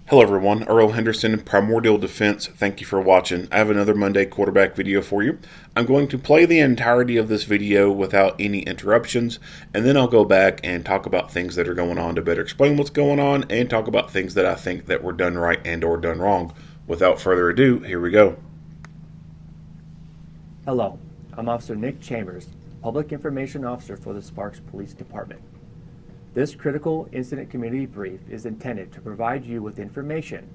Hello everyone, Earl Henderson, Primordial Defense. Thank you for watching. I have another Monday quarterback video for you. I'm going to play the entirety of this video without any interruptions, and then I'll go back and talk about things that are going on to better explain what's going on and talk about things that I think that were done right and or done wrong. Without further ado, here we go. Hello, I'm Officer Nick Chambers, Public Information Officer for the Sparks Police Department. This critical incident community brief is intended to provide you with information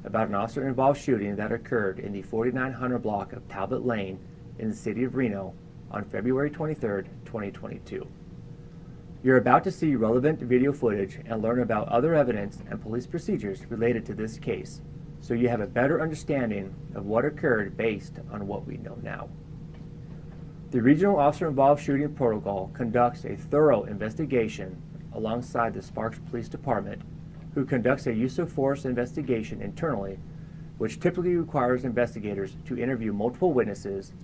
about an officer-involved shooting that occurred in the 4900 block of Talbot Lane in the city of Reno on February 23, 2022. You're about to see relevant video footage and learn about other evidence and police procedures related to this case, so you have a better understanding of what occurred based on what we know now. The Regional Officer-Involved Shooting Protocol conducts a thorough investigation alongside the Sparks Police Department, who conducts a use of force investigation internally, which typically requires investigators to interview multiple witnesses,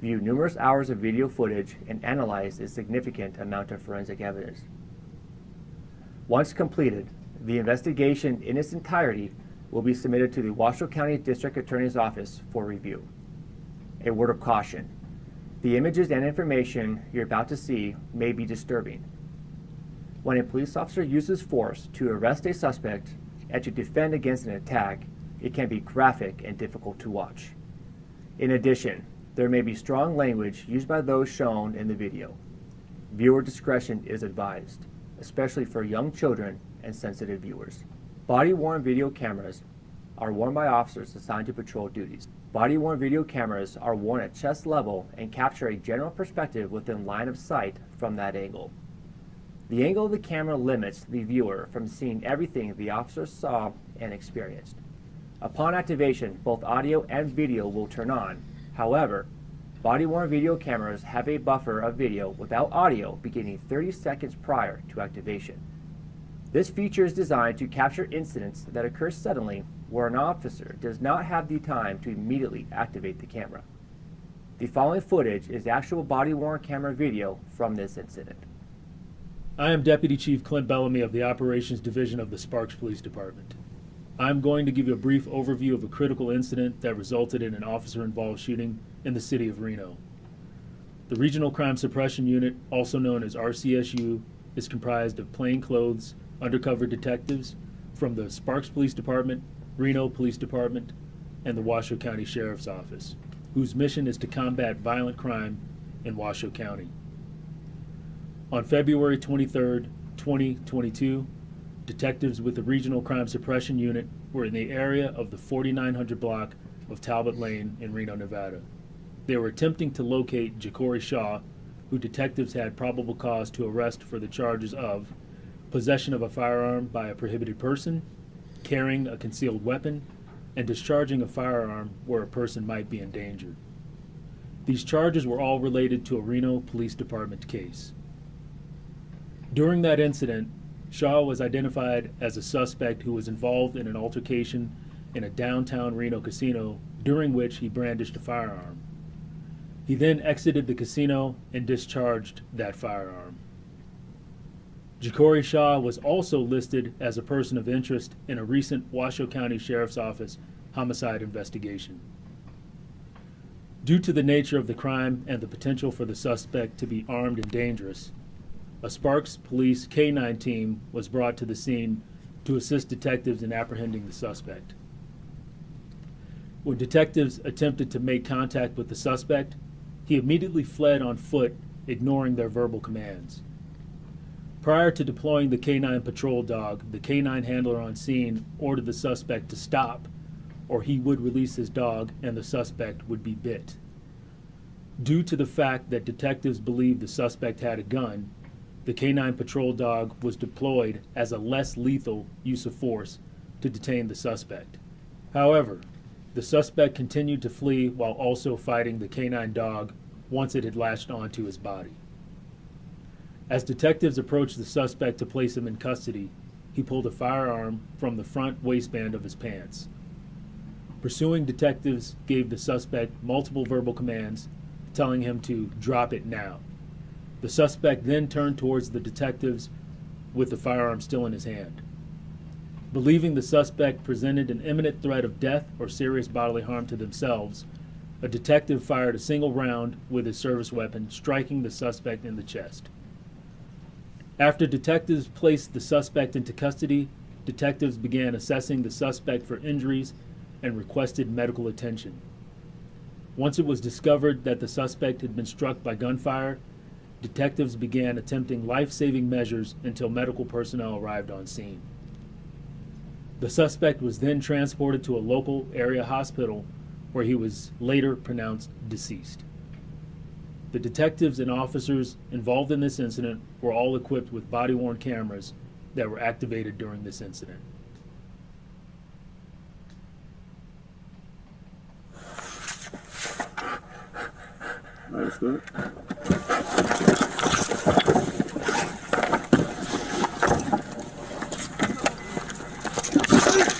view numerous hours of video footage, and analyze a significant amount of forensic evidence. Once completed, the investigation in its entirety will be submitted to the Washoe County District Attorney's Office for review. A word of caution: the images and information you're about to see may be disturbing. When a police officer uses force to arrest a suspect and to defend against an attack, it can be graphic and difficult to watch. In addition, there may be strong language used by those shown in the video. Viewer discretion is advised, especially for young children and sensitive viewers. Body-worn video cameras are worn by officers assigned to patrol duties. Body-worn video cameras are worn at chest level and capture a general perspective within line of sight from that angle. The angle of the camera limits the viewer from seeing everything the officer saw and experienced. Upon activation, both audio and video will turn on. However, body-worn video cameras have a buffer of video without audio beginning 30 seconds prior to activation. This feature is designed to capture incidents that occur suddenly where an officer does not have the time to immediately activate the camera. The following footage is actual body-worn camera video from this incident. I am Deputy Chief Clint Bellamy of the Operations Division of the Sparks Police Department. I'm going to give you a brief overview of a critical incident that resulted in an officer-involved shooting in the city of Reno. The Regional Crime Suppression Unit, also known as RCSU, is comprised of plainclothes, undercover detectives from the Sparks Police Department, Reno Police Department, and the Washoe County Sheriff's Office, whose mission is to combat violent crime in Washoe County. On February 23, 2022, detectives with the Regional Crime Suppression Unit were in the area of the 4900 block of Talbot Lane in Reno, Nevada. They were attempting to locate Jacori, who detectives had probable cause to arrest for the charges of possession of a firearm by a prohibited person, carrying a concealed weapon, and discharging a firearm where a person might be in danger. These charges were all related to a Reno Police Department case. During that incident, Shaw was identified as a suspect who was involved in an altercation in a downtown Reno casino during which he brandished a firearm. He then exited the casino and discharged that firearm. Jacori Shaw was also listed as a person of interest in a recent Washoe County Sheriff's Office homicide investigation. Due to the nature of the crime and the potential for the suspect to be armed and dangerous, a Sparks Police K-9 team was brought to the scene to assist detectives in apprehending the suspect. When detectives attempted to make contact with the suspect, he immediately fled on foot, ignoring their verbal commands. Prior to deploying the K-9 patrol dog, the K-9 handler on scene ordered the suspect to stop, or he would release his dog and the suspect would be bit. Due to the fact that detectives believed the suspect had a gun, the K-9 patrol dog was deployed as a less lethal use of force to detain the suspect. However, the suspect continued to flee while also fighting the K-9 dog once it had latched onto his body. As detectives approached the suspect to place him in custody, he pulled a firearm from the front waistband of his pants. Pursuing detectives gave the suspect multiple verbal commands, telling him to drop it now. The suspect then turned towards the detectives with the firearm still in his hand. Believing the suspect presented an imminent threat of death or serious bodily harm to themselves, a detective fired a single round with his service weapon, striking the suspect in the chest. After detectives placed the suspect into custody, detectives began assessing the suspect for injuries and requested medical attention. Once it was discovered that the suspect had been struck by gunfire, detectives began attempting life-saving measures until medical personnel arrived on scene. The suspect was then transported to a local area hospital where he was later pronounced deceased. The detectives and officers involved in this incident were all equipped with body-worn cameras that were activated during this incident. That's good.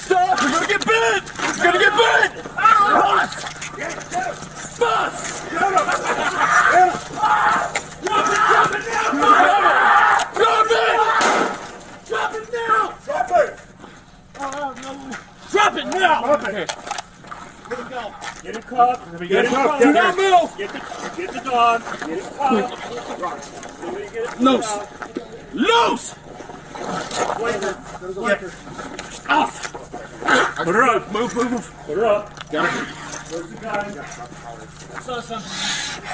Stop! We're gonna get bit! We're gonna get bit! Bus! Bus! Drop it now! Drop it! Drop it now! Drop it! Drop it now! Drop it! Where'd it go? Get him cuffed. Get him cuffed. Do not move! Get the dog. Get him cuffed. Loose! Loose! Off! Put her up. Move. Put her up. Got it. Where's the guy? I saw something.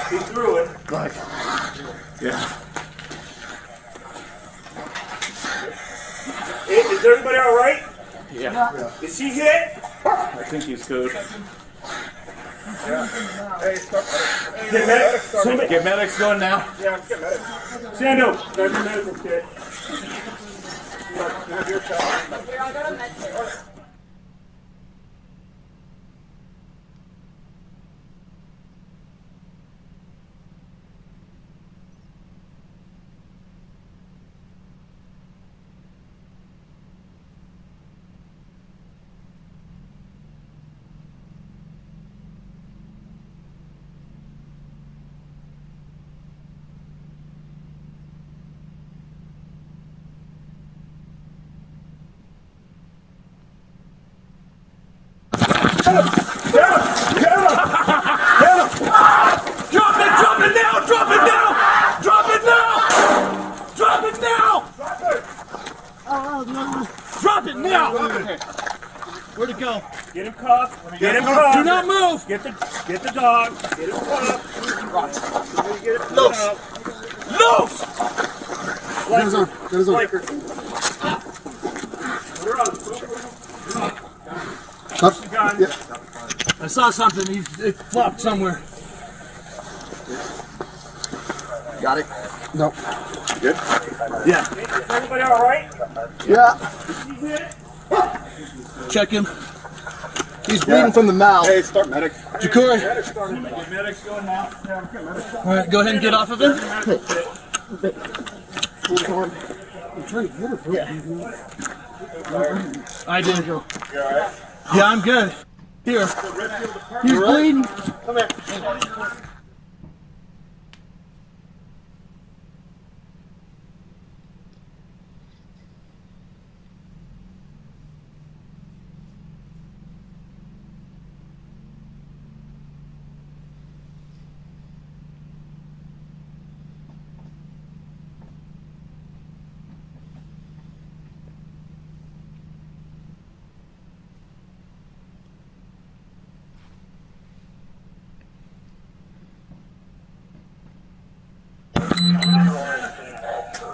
He threw it. Right. Yeah. Hey, is everybody all right? Yeah. Is he hit? I think he's good. Yeah. Hey, get medics. Get medics going now. Yeah, get medics. Sando, grab your medical kit. You have your shot. Here, I got a med kit. Drop it now! Where'd it go? Get him cuffed. Get him cuffed. Do not move. Get the dog. Get him cuffed. Loose. Loose. Get his arm. I saw something. It flopped somewhere. Got it? No. Good? Yeah. Is everybody all right? Yeah. Check him. He's bleeding from the mouth. Hey, start medic. Jacori. Medic's going now. All right, go ahead and get off of him. I'm trying to get her. Yeah. I did. Yeah, I'm good. Here. He's bleeding. Come here.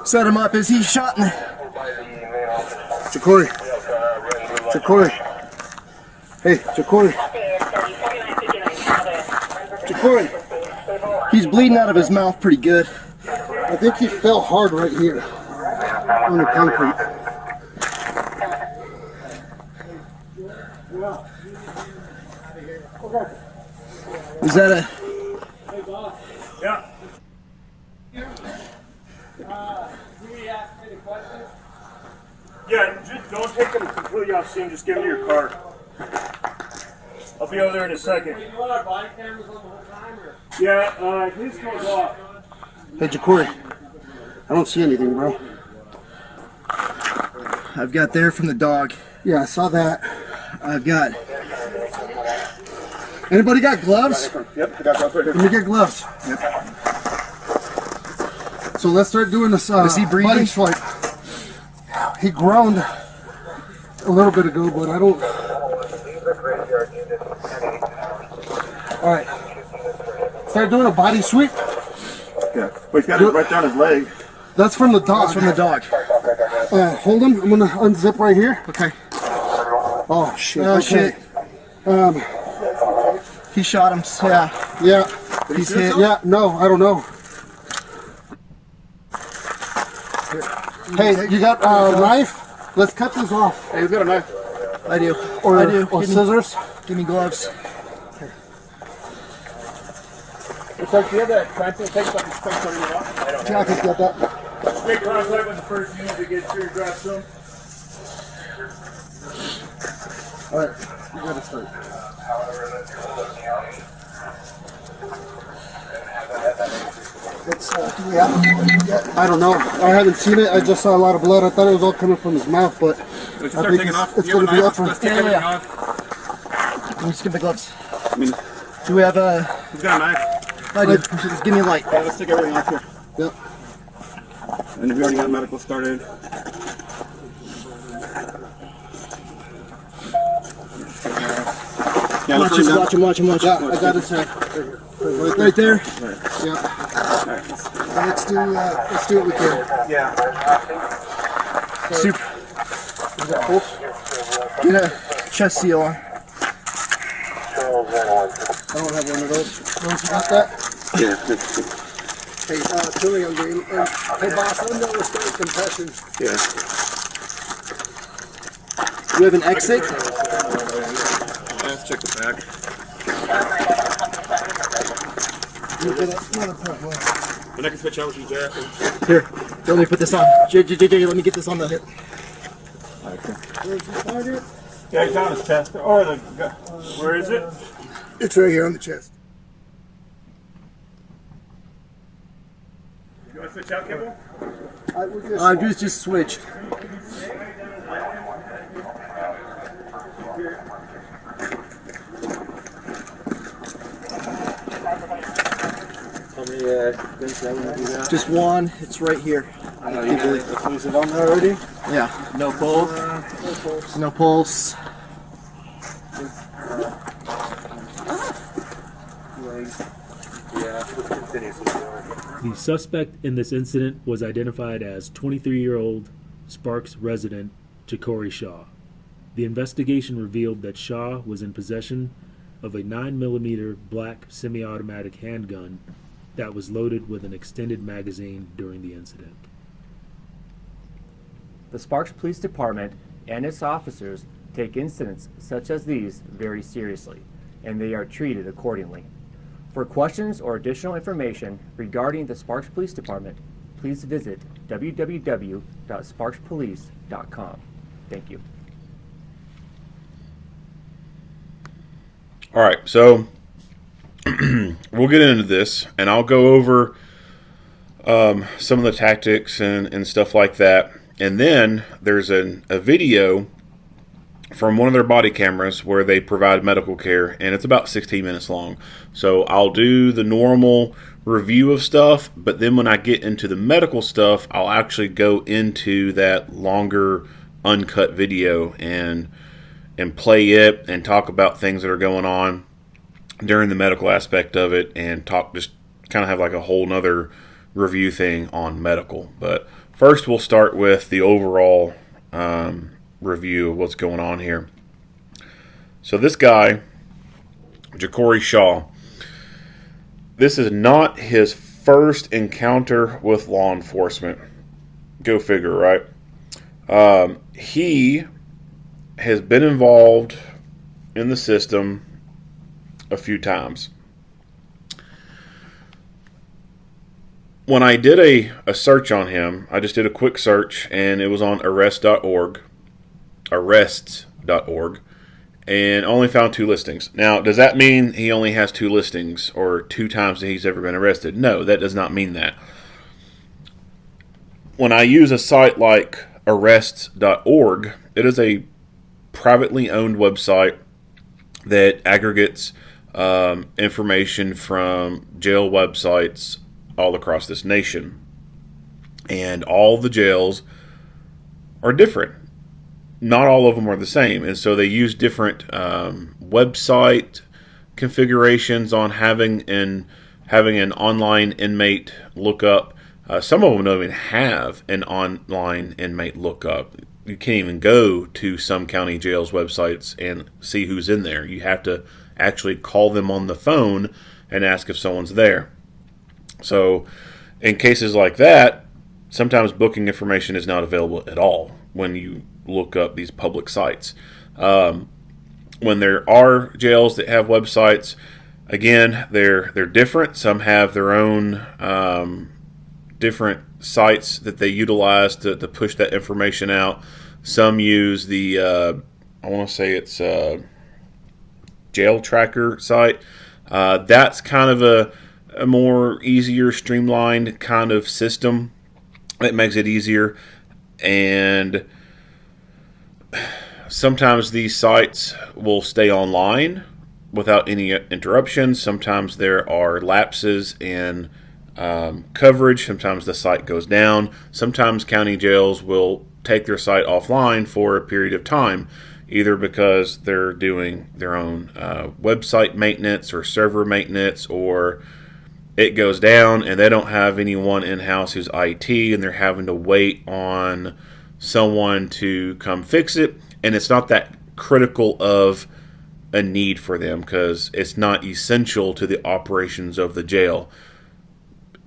Set him up. Is he shot in the... Jacori. Jacori. Hey, Jacori. Jacori. He's bleeding out of his mouth pretty good. I think he fell hard right here on the concrete. Is that a... Yeah. Yeah, just don't take them completely off scene. Just give them your card. I'll be over there in a second. You want our body cameras on the whole time, or? Yeah, his goes off. Hey, Jacori. I don't see anything, bro. I've got there from the dog. Yeah, I saw that. I've got. Anybody got gloves? Yep, I got gloves right here. Let me get gloves. Yep. So let's start doing this Is he breathing? body swipe. He groaned a little bit ago, but I don't. All right. Start doing a body sweep. Yeah, but he's got it right down his leg. That's from the dog. That's from the dog. Hold him. I'm gonna unzip right here. Okay. Oh shit. Oh Okay. shit. He shot him. Yeah. Yeah. He's hit. Yeah. No, I don't know. Hey, you got a knife? Let's cut this off. Hey, he's got a knife. I do. Or, I do. or Give me- scissors. Give me gloves. Looks like you have that cramping tape on his face on your off. Yeah, I can get that. Make contact with the first unit to get your grab some. All right, you gotta start. Do we have it yet? I don't know. I haven't seen it. I just saw a lot of blood. I thought it was all coming from his mouth, but Let's I start think taking off. it's You have gonna a be knife? upper. Let's take Yeah, everything yeah. off. Let me just give me gloves. I mean, Do we have a? he's got a knife. I do. Just give me a light. Yeah, let's take everything off here. Yep. And if you already got medical started. Yeah, let's bring that. Watch him. Yeah, I got his head. Right there. Yeah. Alright. Let's do what we can. Yeah. Super. Is that cool? Get a chest seal on. I don't have one of those. Don't you got that? Yeah. Hey, Billy, I'm doing. Hey, boss, let me know we're starting compression. Yeah. Do you have an exit? Let's check the back. Another part, well. And I can switch out with you, Jack. Here. Let me put this on. JJ, let me get this on the. Where's the target? Yeah, he's on his chest. Or the. Where is it? It's right here on the chest. You want to switch out, Kimball? Just switch. Just one. It's right here. Is it on there already? Yeah. No pulse. No pulse. The suspect in this incident was identified as 23-year-old Sparks resident Jacori Shaw. The investigation revealed that Shaw was in possession of a 9mm black semi-automatic handgun that was loaded with an extended magazine during the incident. The Sparks Police Department and its officers take incidents such as these very seriously, and they are treated accordingly. For questions or additional information regarding the Sparks Police Department, please visit www.sparkspolice.com. Thank you. All right, so we'll get into this, and I'll go over some of the tactics and stuff like that. And then there's a video from one of their body cameras where they provide medical care, and it's about 16 minutes long. So I'll do the normal review of stuff, but then when I get into the medical stuff, I'll actually go into that longer uncut video and play it and talk about things that are going on during the medical aspect of it, and talk, just kind of have like a whole nother review thing on medical. But first we'll start with the overall review of what's going on here. So this guy, Jacori Shaw, this is not his first encounter with law enforcement. Go figure, right? He has been involved in the system a few times. When I did a search on him, I just did a quick search, and it was on arrests.org, and only found 2 listings. Now, does that mean he only has 2 listings or 2 times that he's ever been arrested? No, that does not mean that. When I use a site like arrests.org, it is a privately owned website that aggregates information from jail websites all across this nation. And all the jails are different. Not all of them are the same. And so they use different website configurations on having an online inmate lookup. Some of them don't even have an online inmate lookup. You can't even go to some county jails websites and see who's in there. You have to actually call them on the phone and ask if someone's there. So in cases like that, sometimes booking information is not available at all when you look up these public sites. When there are jails that have websites, again, they're different. Some have their own different sites that they utilize to push that information out. Some use the, I want to say it's jail tracker site. That's kind of a more easier, streamlined kind of system. It makes it easier. And sometimes these sites will stay online without any interruptions. Sometimes there are lapses in coverage. Sometimes the site goes down. Sometimes county jails will take their site offline for a period of time, either because they're doing their own website maintenance or server maintenance, or it goes down and they don't have anyone in-house who's IT, and they're having to wait on someone to come fix it. And it's not that critical of a need for them because it's not essential to the operations of the jail.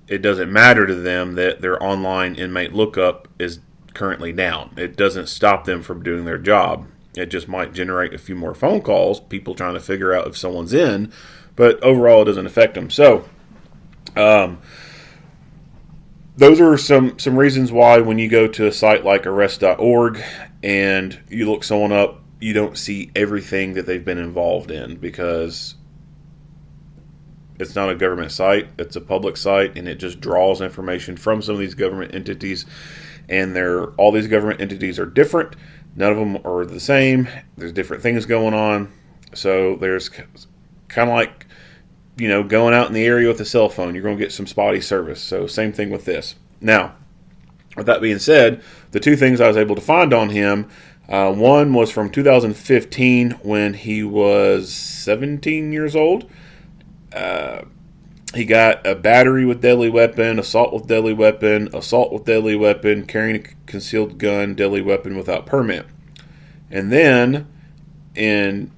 It doesn't matter to them that their online inmate lookup is currently down. It doesn't stop them from doing their job. It just might generate a few more phone calls, people trying to figure out if someone's in, but overall it doesn't affect them. So those are some reasons why when you go to a site like arrest.org and you look someone up, you don't see everything that they've been involved in, because it's not a government site, it's a public site, and it just draws information from some of these government entities. And all these government entities are different. None of them are the same. There's different things going on. So there's kind of like, going out in the area with a cell phone, you're going to get some spotty service. So same thing with this. Now, with that being said, the two things I was able to find on him, one was from 2015 when he was 17 years old. He got a battery with deadly weapon, assault with deadly weapon, carrying a concealed gun, deadly weapon without permit. And then in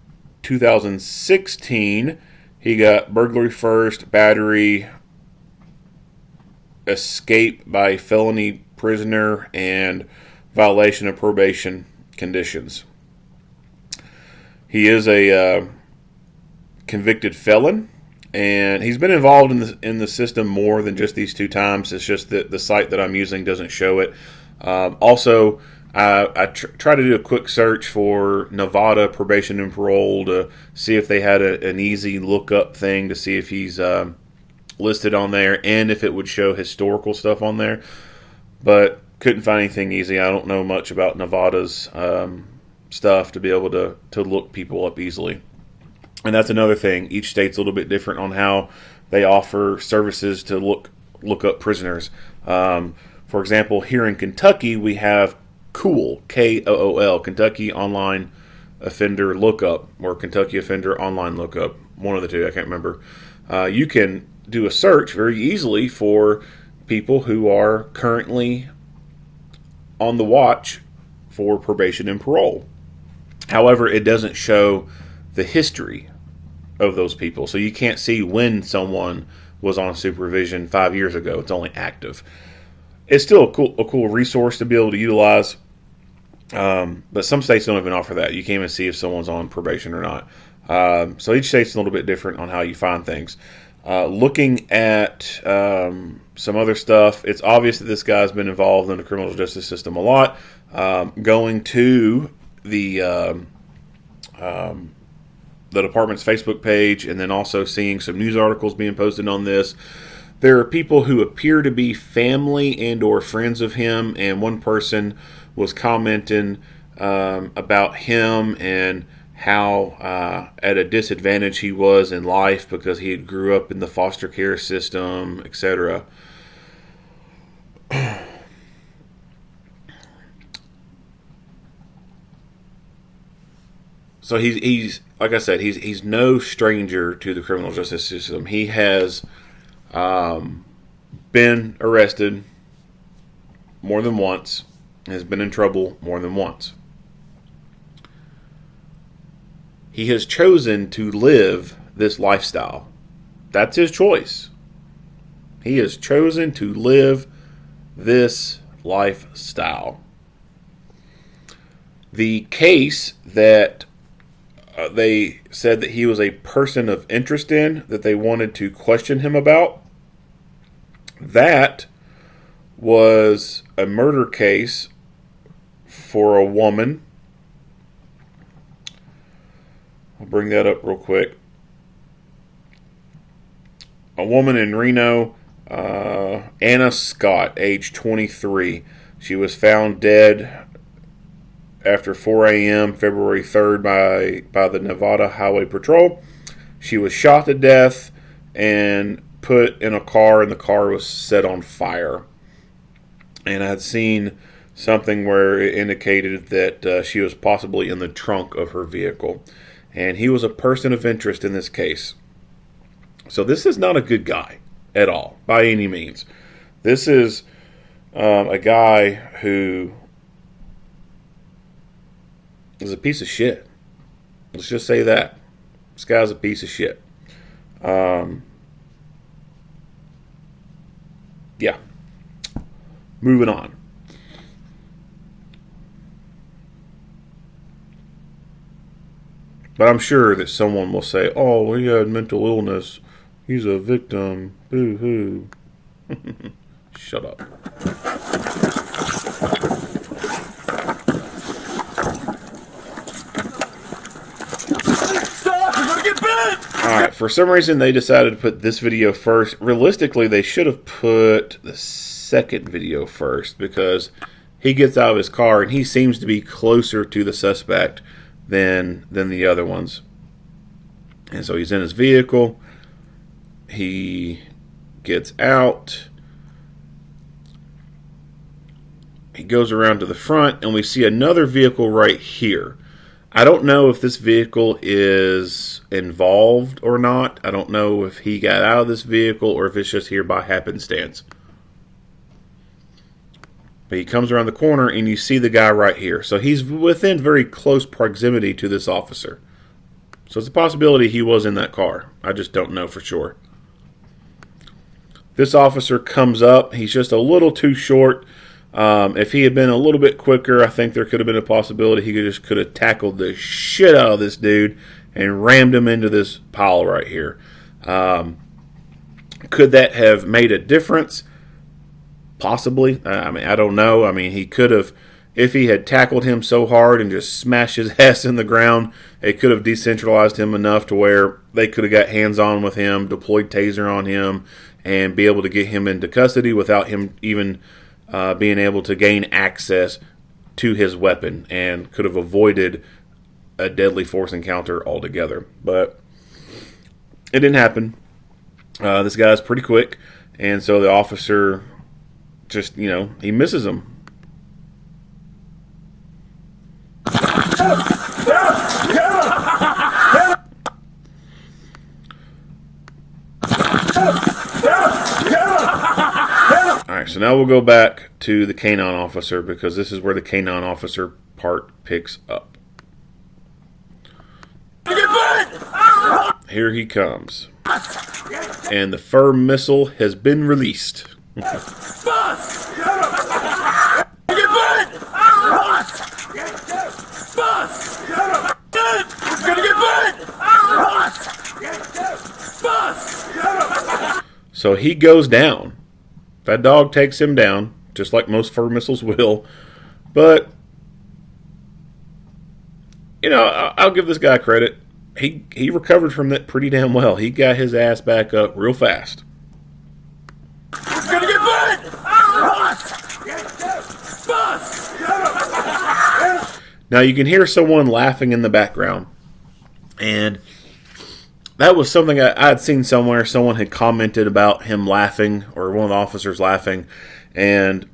2016, he got burglary first, battery, escape by felony prisoner, and violation of probation conditions. He is a convicted felon. And he's been involved in the system more than just these two times. It's just that the site that I'm using doesn't show it. Also, I try to do a quick search for Nevada probation and parole to see if they had an easy lookup thing to see if he's listed on there and if it would show historical stuff on there. But couldn't find anything easy. I don't know much about Nevada's stuff to be able to look people up easily. And that's another thing. Each state's a little bit different on how they offer services to look up prisoners. For example, here in Kentucky, we have KOOL, K-O-O-L, Kentucky Online Offender Lookup, or Kentucky Offender Online Lookup. One of the two, I can't remember. You can do a search very easily for people who are currently on the watch for probation and parole. However, it doesn't show the history of those people. So you can't see when someone was on supervision 5 years ago. It's only active. It's still a cool resource to be able to utilize. But some states don't even offer that. You can't even see if someone's on probation or not. So each state's a little bit different on how you find things. Looking at some other stuff, it's obvious that this guy's been involved in the criminal justice system a lot. Going to the department's Facebook page, and then also seeing some news articles being posted on this. There are people who appear to be family and or friends of him, and one person was commenting about him and how at a disadvantage he was in life because he had grew up in the foster care system, etc. So he's like I said, he's no stranger to the criminal justice system. He has been arrested more than once, has been in trouble more than once. He has chosen to live this lifestyle. That's his choice. He has chosen to live this lifestyle. The case that they said that he was a person of interest in, that they wanted to question him about, that was a murder case for a woman. I'll bring that up real quick. A woman in Reno, Anna Scott, age 23. She was found dead after 4 a.m. February 3rd by the Nevada Highway Patrol. She was shot to death and put in a car, and the car was set on fire. And I had seen something where it indicated that she was possibly in the trunk of her vehicle. And he was a person of interest in this case. So this is not a good guy at all, by any means. This is a guy who is a piece of shit. Let's just say that. This guy's a piece of shit. Yeah. Moving on. But I'm sure that someone will say, oh, he had mental illness. He's a victim. Boo-hoo. Shut up. Alright, for some reason they decided to put this video first. Realistically, they should have put the second video first because he gets out of his car and he seems to be closer to the suspect than the other ones. And so he's in his vehicle. He gets out. He goes around to the front and we see another vehicle right here. I don't know if this vehicle is involved or not. I don't know if he got out of this vehicle or if it's just here by happenstance. But he comes around the corner and you see the guy right here. So he's within very close proximity to this officer. So it's a possibility he was in that car. I just don't know for sure. This officer comes up. He's just a little too short. If he had been a little bit quicker, I think there could have been a possibility he could have tackled the shit out of this dude and rammed him into this pile right here. Could that have made a difference? Possibly. I mean, I don't know. I mean, he could have, if he had tackled him so hard and just smashed his ass in the ground, it could have decentralized him enough to where they could have got hands-on with him, deployed taser on him, and be able to get him into custody without him even being able to gain access to his weapon, and could have avoided a deadly force encounter altogether. But it didn't happen. This guy's pretty quick, and so the officer just, he misses him. Alright, so now we'll go back to the canine officer because this is where the canine officer part picks up. Here he comes. And the firm missile has been released. So he goes down. That dog takes him down, just like most fur missiles will. But, I'll give this guy credit. He recovered from that pretty damn well. He got his ass back up real fast. It's gonna get bad! Now you can hear someone laughing in the background, and that was something I had seen somewhere. Someone had commented about him laughing, or one of the officers laughing, and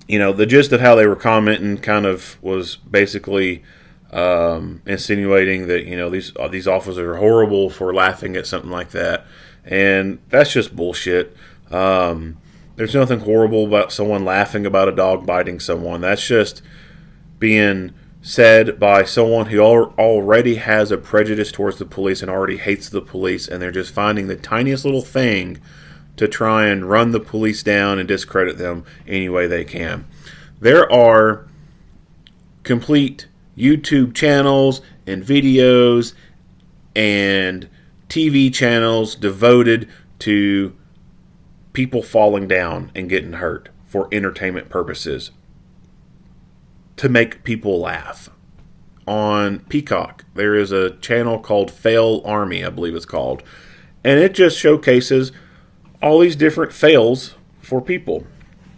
the gist of how they were commenting kind of was basically insinuating that these officers are horrible for laughing at something like that, and that's just bullshit. There's nothing horrible about someone laughing about a dog biting someone. That's just being said by someone who already has a prejudice towards the police and already hates the police, and they're just finding the tiniest little thing to try and run the police down and discredit them any way they can. There are complete YouTube channels and videos and TV channels devoted to people falling down and getting hurt for entertainment purposes, to make people laugh. On Peacock, there is a channel called Fail Army, I believe it's called, and it just showcases all these different fails for people.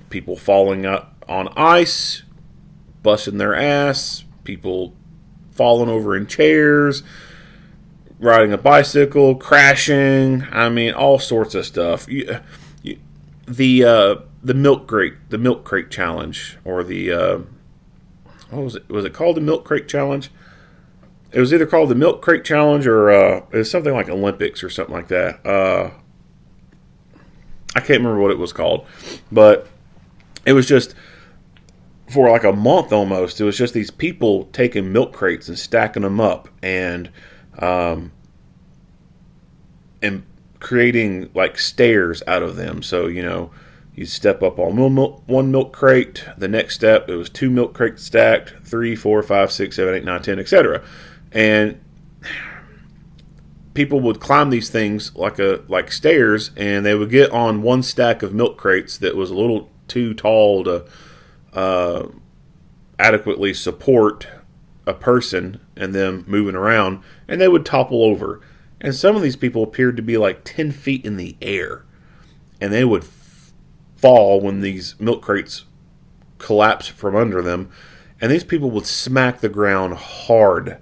People falling up on ice, busting their ass, people falling over in chairs, riding a bicycle, crashing, all sorts of stuff. The milk crate challenge, or the what was it? Was it called the milk crate challenge? It was either called the milk crate challenge, or it was something like Olympics or something like that. I can't remember what it was called, but it was just for like a month almost. It was just these people taking milk crates and stacking them up and creating like stairs out of them. So you step up on one milk crate. The next step, it was 2 milk crates stacked, 3, 4, 5, 6, 7, 8, 9, 10, etc. And people would climb these things like stairs, and they would get on one stack of milk crates that was a little too tall to adequately support a person and them moving around, and they would topple over. And some of these people appeared to be like 10 feet in the air, and they would fall when these milk crates collapsed from under them, and these people would smack the ground hard.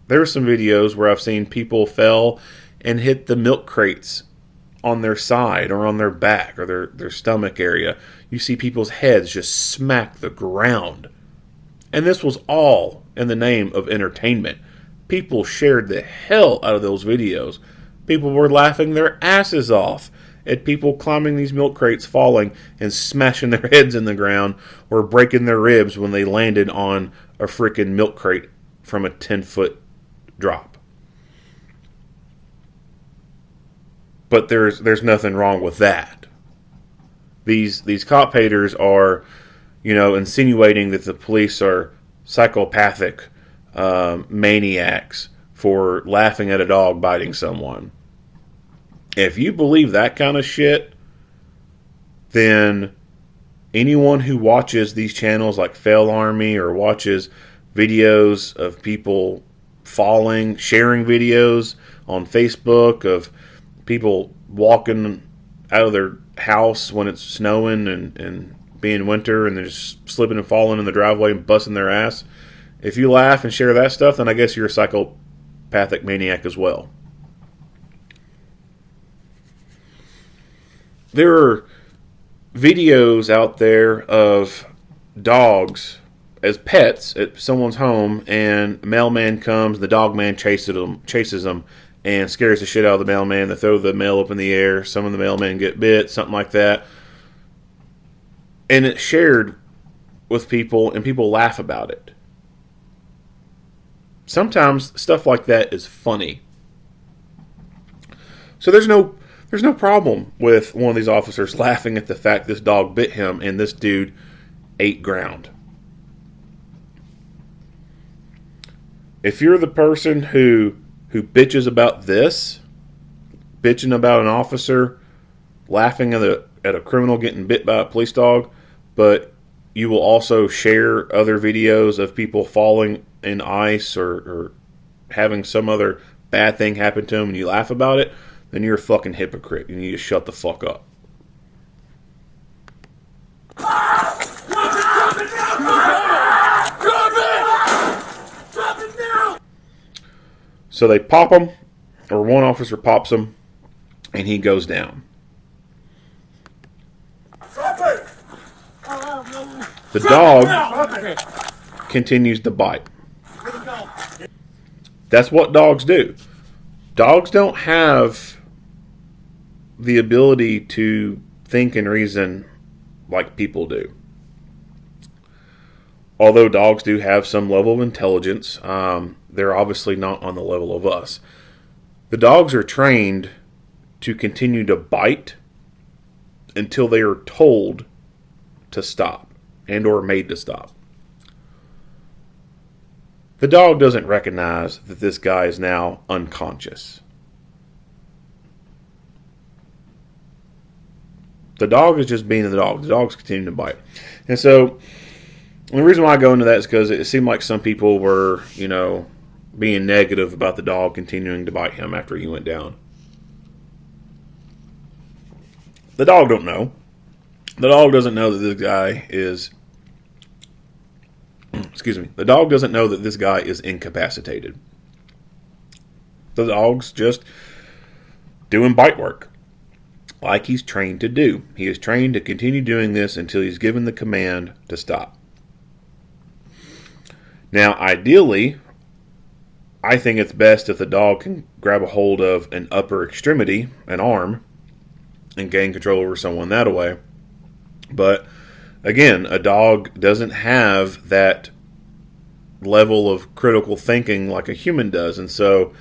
There are some videos where I've seen people fell and hit the milk crates on their side or on their back or their stomach area. You see people's heads just smack the ground. And this was all in the name of entertainment. People shared the hell out of those videos. People were laughing their asses off at people climbing these milk crates, falling and smashing their heads in the ground or breaking their ribs when they landed on a freaking milk crate from a 10-foot drop. But there's nothing wrong with that. These cop haters are, insinuating that the police are psychopathic maniacs for laughing at a dog biting someone. If you believe that kind of shit, then anyone who watches these channels like Fail Army or watches videos of people falling, sharing videos on Facebook of people walking out of their house when it's snowing and being winter, and they're just slipping and falling in the driveway and busting their ass. If you laugh and share that stuff, then I guess you're a psychopathic maniac as well. There are videos out there of dogs as pets at someone's home, and a mailman comes, the dog man chases them and scares the shit out of the mailman. They throw the mail up in the air. Some of the mailmen get bit, something like that. And it's shared with people, and people laugh about it. Sometimes stuff like that is funny. So there's no problem with one of these officers laughing at the fact this dog bit him and this dude ate ground. If you're the person who bitches about this, bitching about an officer laughing at a criminal getting bit by a police dog, but you will also share other videos of people falling in ice or having some other bad thing happen to them and you laugh about it, then you're a fucking hypocrite. You need to shut the fuck up. Drop it! So they pop him, or one officer pops him, and he goes down. The dog continues to bite. That's what dogs do. Dogs don't have the ability to think and reason like people do. Although dogs do have some level of intelligence, they're obviously not on the level of us. The dogs are trained to continue to bite until they are told to stop and or made to stop. The dog doesn't recognize that this guy is now unconscious. The dog is just being the dog. The dog's continuing to bite. And so, the reason why I go into that is because it seemed like some people were, being negative about the dog continuing to bite him after he went down. The dog don't know. The dog doesn't know that this guy is... The dog doesn't know that this guy is incapacitated. The dog's just doing bite work, like he's trained to do. He is trained to continue doing this until he's given the command to stop. Now, ideally, I think it's best if the dog can grab a hold of an upper extremity, an arm, and gain control over someone that way. But, again, a dog doesn't have that level of critical thinking like a human does, and so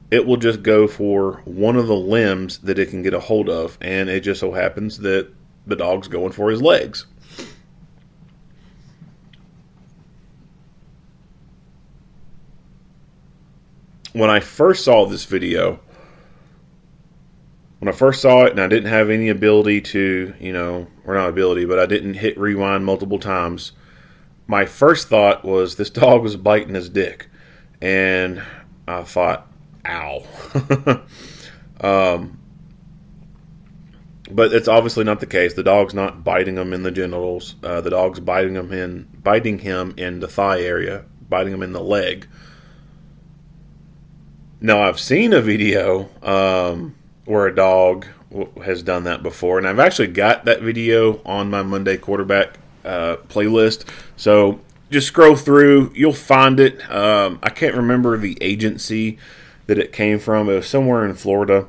it will just go for one of the limbs that it can get a hold of, and it just so happens that the dog's going for his legs. When I first saw this video, when I first saw it and I didn't have any ability to, or not ability, but I didn't hit rewind multiple times, my first thought was this dog was biting his dick. And I thought, ow. But it's obviously not the case. The dog's not biting him in the genitals. The dog's biting him in the thigh area, biting him in the leg. Now, I've seen a video where a dog has done that before, and I've actually got that video on my Monday Quarterback playlist. So just scroll through, you'll find it. I can't remember the agency that it came from. It was somewhere in Florida,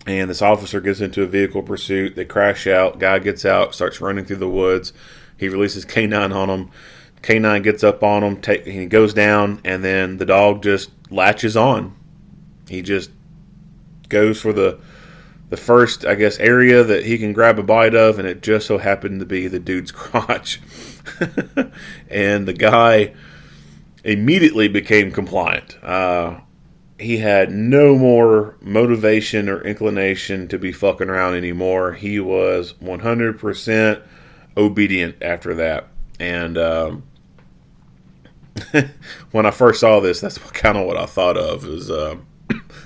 and this officer gets into a vehicle pursuit. They crash out. Guy gets out, starts running through the woods. He releases K9 on him. K9 gets up on him. He goes down, and then the dog just latches on. He just goes for the first, area that he can grab a bite of, and it just so happened to be the dude's crotch. And the guy immediately became compliant. He had no more motivation or inclination to be fucking around anymore. He was 100% obedient after that. And when I first saw this, that's kind of what I thought of, is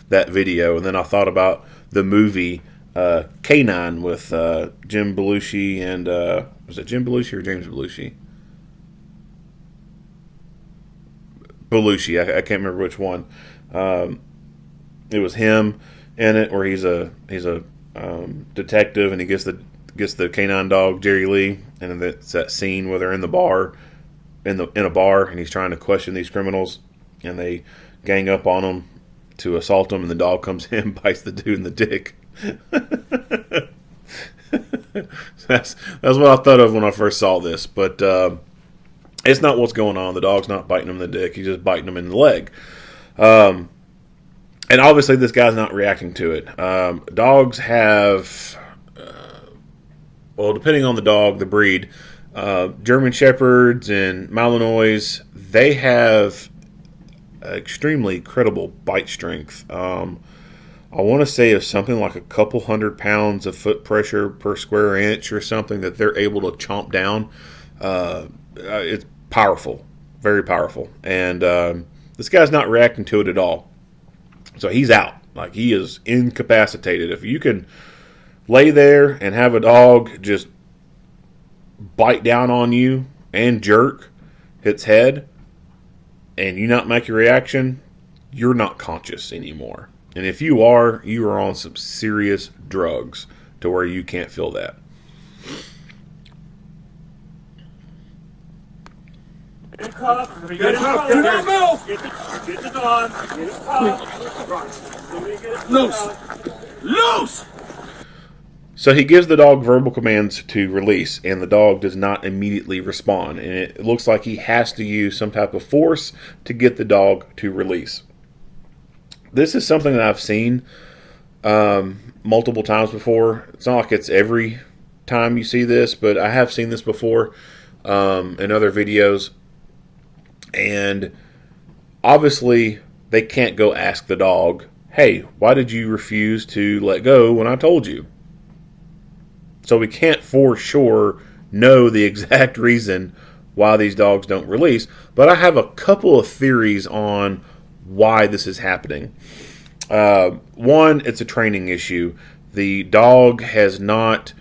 that video. And then I thought about the movie K9 with Jim Belushi and was it Jim Belushi or James Belushi? Belushi, I can't remember which one. It was him in it, where he's a detective, and he gets the K9 dog Jerry Lee, and then it's that scene where they're in the bar, in a bar, and he's trying to question these criminals, and they gang up on him to assault him, and the dog comes in and bites the dude in the dick. That's what I thought of when I first saw this, but it's not what's going on. The dog's not biting him in the dick. He's just biting him in the leg. And obviously this guy's not reacting to it. Dogs have, depending on the dog, the breed, German Shepherds and Malinois, they have extremely credible bite strength. I want to say it's something like a couple 100 pounds of foot pressure per square inch or something that they're able to chomp down. It's powerful, very powerful. And this guy's not reacting to it at all. So he's out. Like, he is incapacitated. If you can lay there and have a dog just bite down on you and jerk its head and you not make a reaction, you're not conscious anymore. And if you are on some serious drugs to where you can't feel that. Get him cuffed. Get him cuffed. Do not move. Get the dog. Get him cuffed. Loose. Loose. So he gives the dog verbal commands to release, and the dog does not immediately respond. And it looks like he has to use some type of force to get the dog to release. This is something that I've seen multiple times before. It's not like it's every time you see this, but I have seen this before in other videos. And obviously, they can't go ask the dog, hey, why did you refuse to let go when I told you? So we can't for sure know the exact reason why these dogs don't release. But I have a couple of theories on why this is happening. One, it's a training issue. The dog has not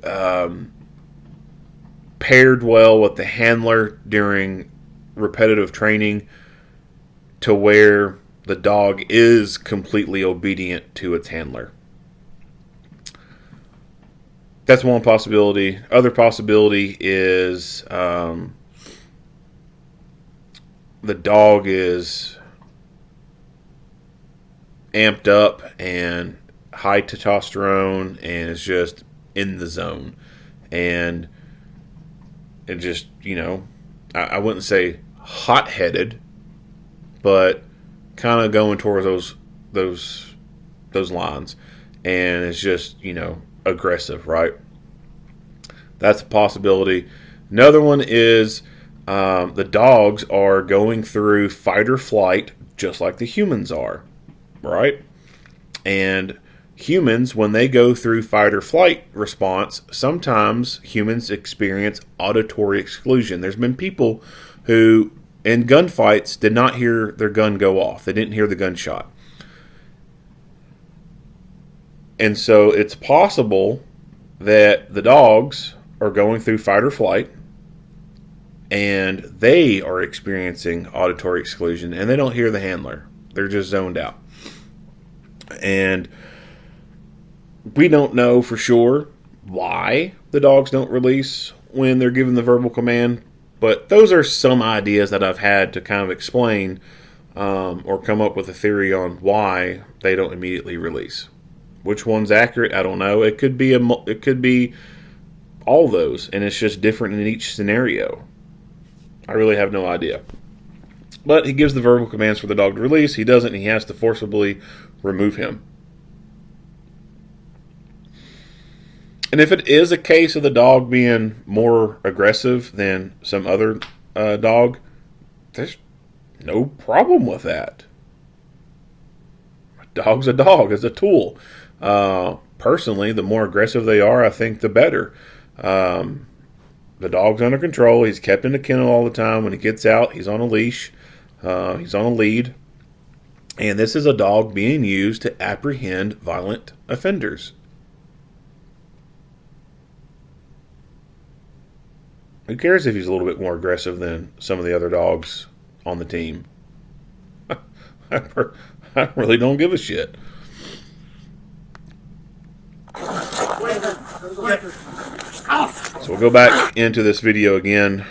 paired well with the handler during repetitive training to where the dog is completely obedient to its handler. That's one possibility. Other possibility is the dog is amped up and high testosterone and is just in the zone. And it just, I wouldn't say hot-headed, but kind of going towards those lines. And it's just, aggressive, right? That's a possibility. Another one is the dogs are going through fight or flight just like the humans are, right? And humans, when they go through fight or flight response, sometimes humans experience auditory exclusion. There's been people who, in gunfights, did not hear their gun go off. They didn't hear the gunshot. And so it's possible that the dogs are going through fight or flight and they are experiencing auditory exclusion and they don't hear the handler. They're just zoned out. And we don't know for sure why the dogs don't release when they're given the verbal command, but those are some ideas that I've had to kind of explain or come up with a theory on why they don't immediately release. Which one's accurate? I don't know. It could be all those, and it's just different in each scenario. I really have no idea. But he gives the verbal commands for the dog to release. He doesn't. He has to forcibly remove him. And if it is a case of the dog being more aggressive than some other dog, there's no problem with that. A dog's a dog. It's a tool. Personally, the more aggressive they are, I think the better. The dog's under control. He's kept in a kennel all the time. When he gets out, he's on a leash. He's on a lead. And this is a dog being used to apprehend violent offenders. Who cares if he's a little bit more aggressive than some of the other dogs on the team? I really don't give a shit. So we'll go back into this video again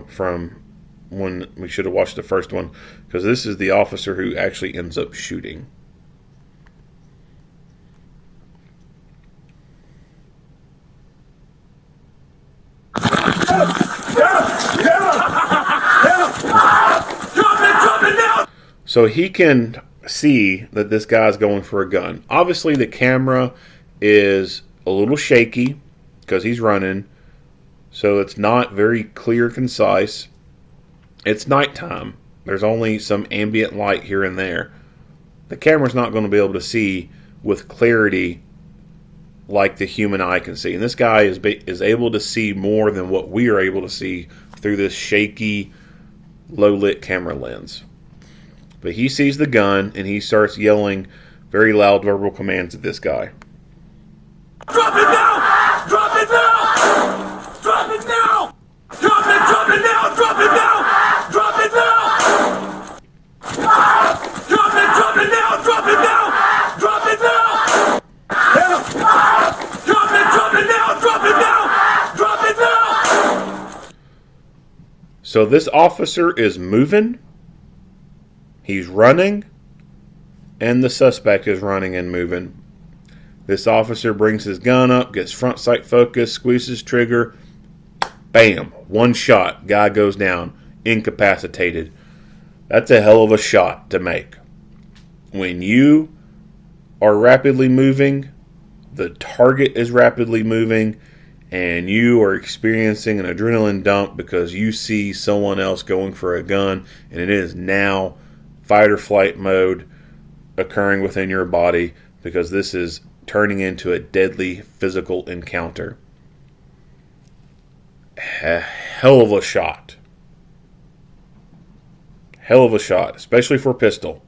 from when we should have watched the first one, because this is the officer who actually ends up shooting. So he can see that this guy's going for a gun. Obviously, the camera is a little shaky because he's running, so it's not very clear, concise. It's nighttime. There's only some ambient light here and there. The camera's not going to be able to see with clarity like the human eye can see. And this guy is able to see more than what we are able to see through this shaky, low-lit camera lens. But he sees the gun, and he starts yelling very loud verbal commands at this guy. Drop it now! Drop it now! Drop it now! Drop it now! Drop it now! Drop it now! So this officer is moving, he's running, and the suspect is running and moving. This officer brings his gun up, gets front sight focus, squeezes trigger, bam, one shot, guy goes down, incapacitated. That's a hell of a shot to make. When you are rapidly moving, the target is rapidly moving, and you are experiencing an adrenaline dump because you see someone else going for a gun, and it is now fight or flight mode occurring within your body because this is turning into a deadly physical encounter. Hell of a shot. Hell of a shot, especially for a pistol.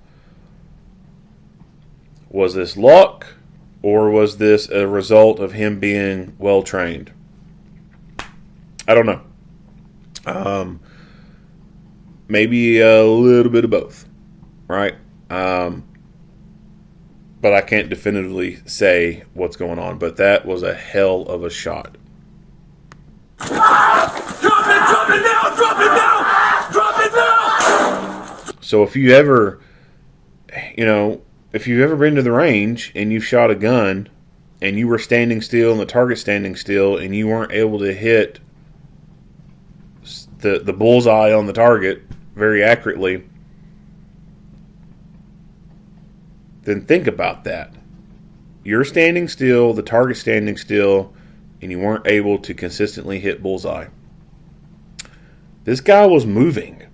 Was this luck, or was this a result of him being well trained? I don't know. Maybe a little bit of both, right? But I can't definitively say what's going on. But that was a hell of a shot. Drop it now! Drop it now! Drop it now! So if you ever, if you've ever been to the range and you shot a gun and you were standing still and the target standing still and you weren't able to hit the bullseye on the target very accurately, then think about that. You're standing still, the target's standing still, and you weren't able to consistently hit bullseye. This guy was moving.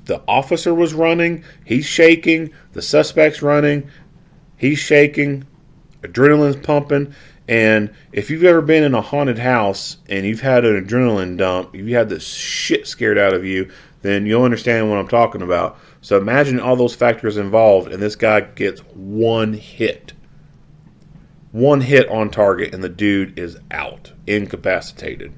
The officer was running. He's shaking. The suspect's running. He's shaking. Adrenaline's pumping. And if you've ever been in a haunted house and you've had an adrenaline dump, you've had the shit scared out of you, then you'll understand what I'm talking about. So imagine all those factors involved, and this guy gets one hit. One hit on target, and the dude is out, incapacitated.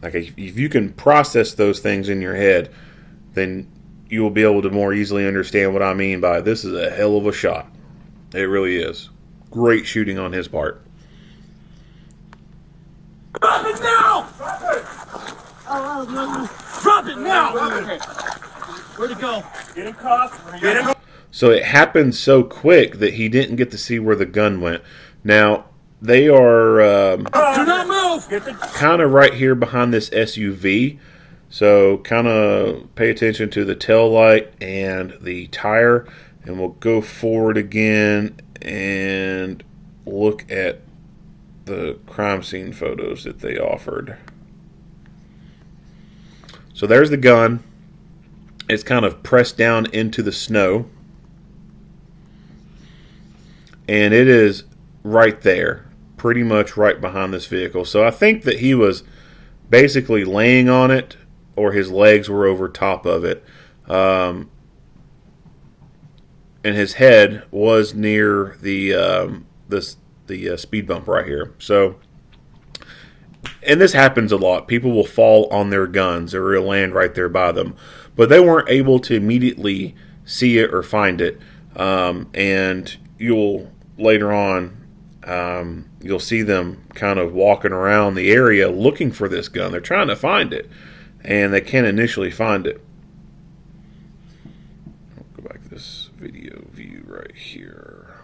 Like, if you can process those things in your head, then you will be able to more easily understand what I mean by this is a hell of a shot. It really is. Great shooting on his part. Drop it now! Drop it now! Where'd it go? Get him cuffed. Get him. So it happened so quick that he didn't get to see where the gun went. Now, they are Do not move! kind of right here behind this SUV. So kind of pay attention to the tail light and the tire. And we'll go forward again and look at the crime scene photos that they offered. So there's the gun. It's kind of pressed down into the snow. And it is right there, pretty much right behind this vehicle. So I think that he was basically laying on it, or his legs were over top of it. And his head was near the speed bump right here. So, and this happens a lot. People will fall on their guns or it'll land right there by them. But they weren't able to immediately see it or find it. And you'll later on, you'll see them kind of walking around the area looking for this gun. They're trying to find it, and they can't initially find it. I'll go back to this video view right here.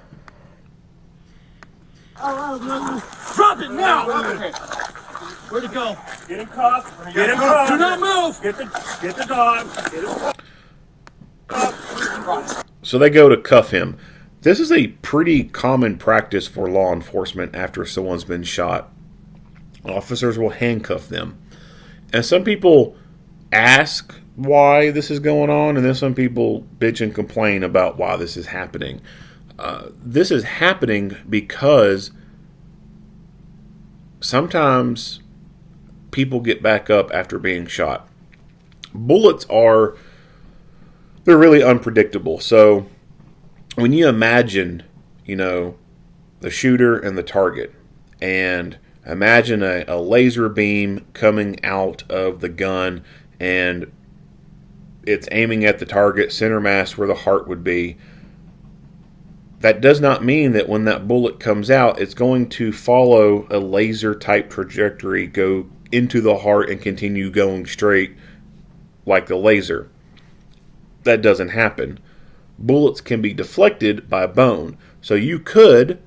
Drop it now! Where'd it go? Get him cuffed. Get him cuffed. Do not move! Get the dog. Get him cuffed. So they go to cuff him. This is a pretty common practice for law enforcement after someone's been shot. Officers will handcuff them. And some people ask why this is going on, and then some people bitch and complain about why this is happening. This is happening because sometimes people get back up after being shot. Bullets they're really unpredictable. So when you imagine, the shooter and the target, and imagine a laser beam coming out of the gun, and it's aiming at the target, center mass where the heart would be. That does not mean that when that bullet comes out, it's going to follow a laser type trajectory, go into the heart and continue going straight like the laser. That doesn't happen. Bullets can be deflected by bone. So you could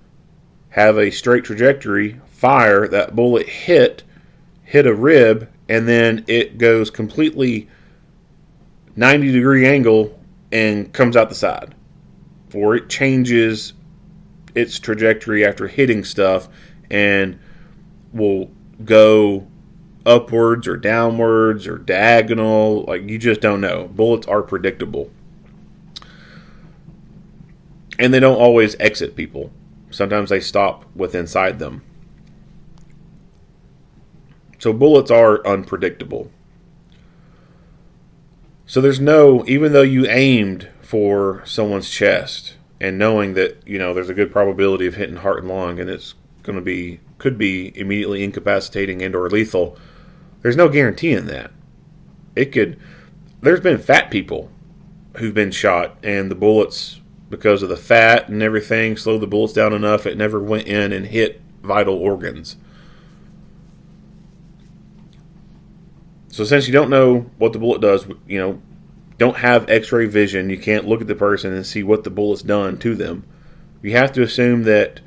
have a straight trajectory, fire, that bullet hit a rib, and then it goes completely 90-degree angle and comes out the side. Or it changes its trajectory after hitting stuff and will go upwards or downwards or diagonal. Like, you just don't know. Bullets are predictable. And they don't always exit people. Sometimes they stop with inside them. So bullets are unpredictable. So there's no, even though you aimed for someone's chest and knowing that, there's a good probability of hitting heart and lung and it's could be immediately incapacitating and or lethal, there's no guarantee in that. There's been fat people who've been shot and the bullets, because of the fat and everything, slowed the bullets down enough it never went in and hit vital organs. So since you don't know what the bullet does, don't have x-ray vision, you can't look at the person and see what the bullet's done to them. You have to assume that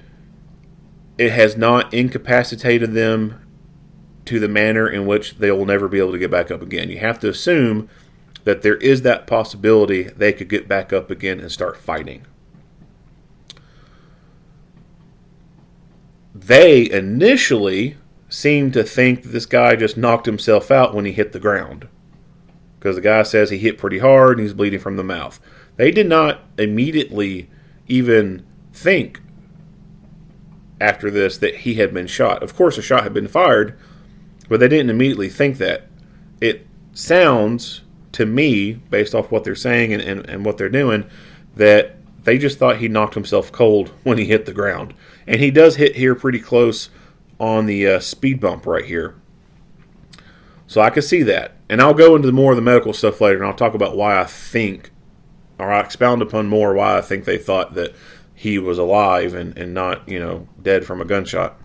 it has not incapacitated them to the manner in which they will never be able to get back up again. You have to assume that there is that possibility they could get back up again and start fighting. They initially seemed to think that this guy just knocked himself out when he hit the ground, because the guy says he hit pretty hard and he's bleeding from the mouth. They did not immediately even think after this that he had been shot. Of course, a shot had been fired, but they didn't immediately think that. It sounds to me, based off what they're saying and what they're doing, that they just thought he knocked himself cold when he hit the ground. And he does hit here pretty close on the speed bump right here. So I could see that. And I'll go into more of the medical stuff later, and I'll talk about why I think, or I'll expound upon more why I think they thought that he was alive and not, dead from a gunshot.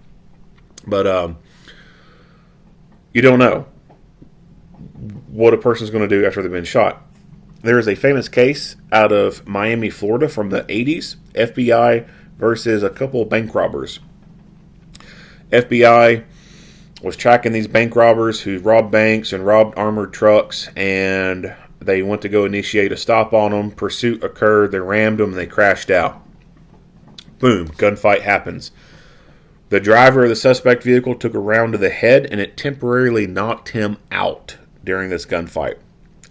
But you don't know what a person's going to do after they've been shot. There is a famous case out of Miami, Florida from the 80s, FBI versus a couple of bank robbers. FBI was tracking these bank robbers who robbed banks and robbed armored trucks, and they went to go initiate a stop on them. Pursuit occurred, they rammed them, and they crashed out. Boom, gunfight happens. The driver of the suspect vehicle took a round to the head, and it temporarily knocked him out during this gunfight.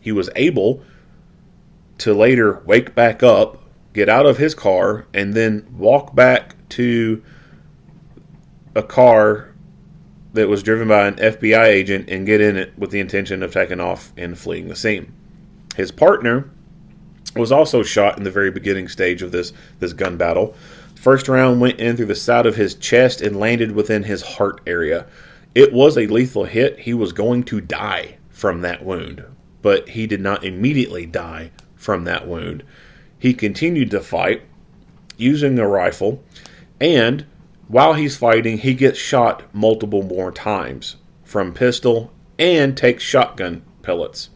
He was able to later wake back up, get out of his car, and then walk back to a car that was driven by an FBI agent and get in it with the intention of taking off and fleeing the scene. His partner was also shot in the very beginning stage of this gun battle. First round went in through the side of his chest and landed within his heart area. It was a lethal hit. He was going to die from that wound, but he did not immediately die from that wound. He continued to fight using a rifle, and while he's fighting, he gets shot multiple more times from pistol and takes shotgun pellets.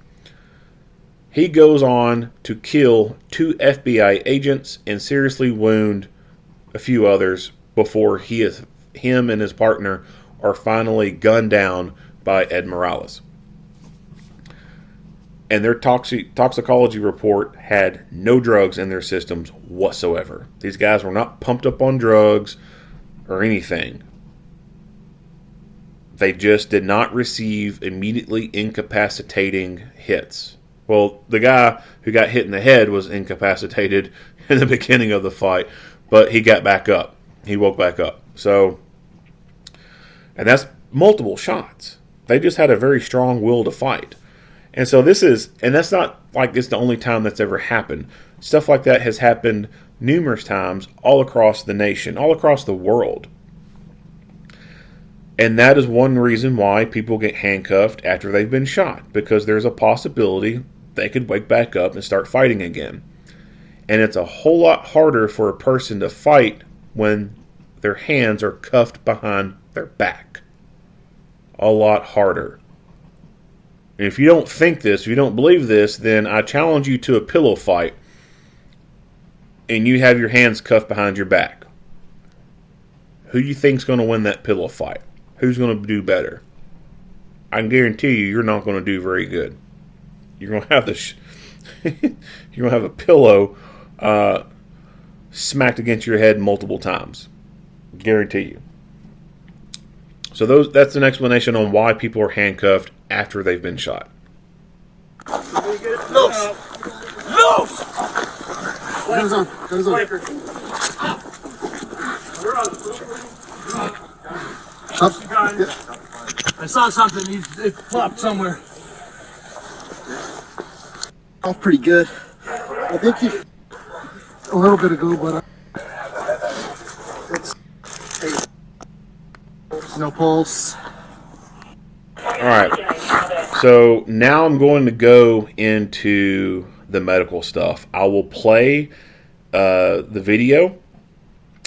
He goes on to kill 2 FBI agents and seriously wound a few others before him and his partner are finally gunned down by Ed Morales. And their toxicology report had no drugs in their systems whatsoever. These guys were not pumped up on drugs or anything. They just did not receive immediately incapacitating hits. Well, the guy who got hit in the head was incapacitated in the beginning of the fight, but he got back up. He woke back up. So, and that's multiple shots. They just had a very strong will to fight. And so that's not like it's the only time that's ever happened. Stuff like that has happened numerous times all across the nation, all across the world. And that is one reason why people get handcuffed after they've been shot, because there's a possibility they could wake back up and start fighting again. And it's a whole lot harder for a person to fight when their hands are cuffed behind their back. a lot harder. And if you don't think this, if you don't believe this, then I challenge you to a pillow fight and you have your hands cuffed behind your back. Who do you think's going to win that pillow fight? Who's going to do better? I can guarantee you're not going to do very good. You're going to have you're going to have a pillow smacked against your head multiple times. Guarantee you. So that's an explanation on why people are handcuffed after they've been shot. Loose! Loose! Goes on. Goes on. I saw something. It popped somewhere. Off pretty good. I think he a little bit ago, but it's no pulse. All right. So now I'm going to go into the medical stuff. I will play the video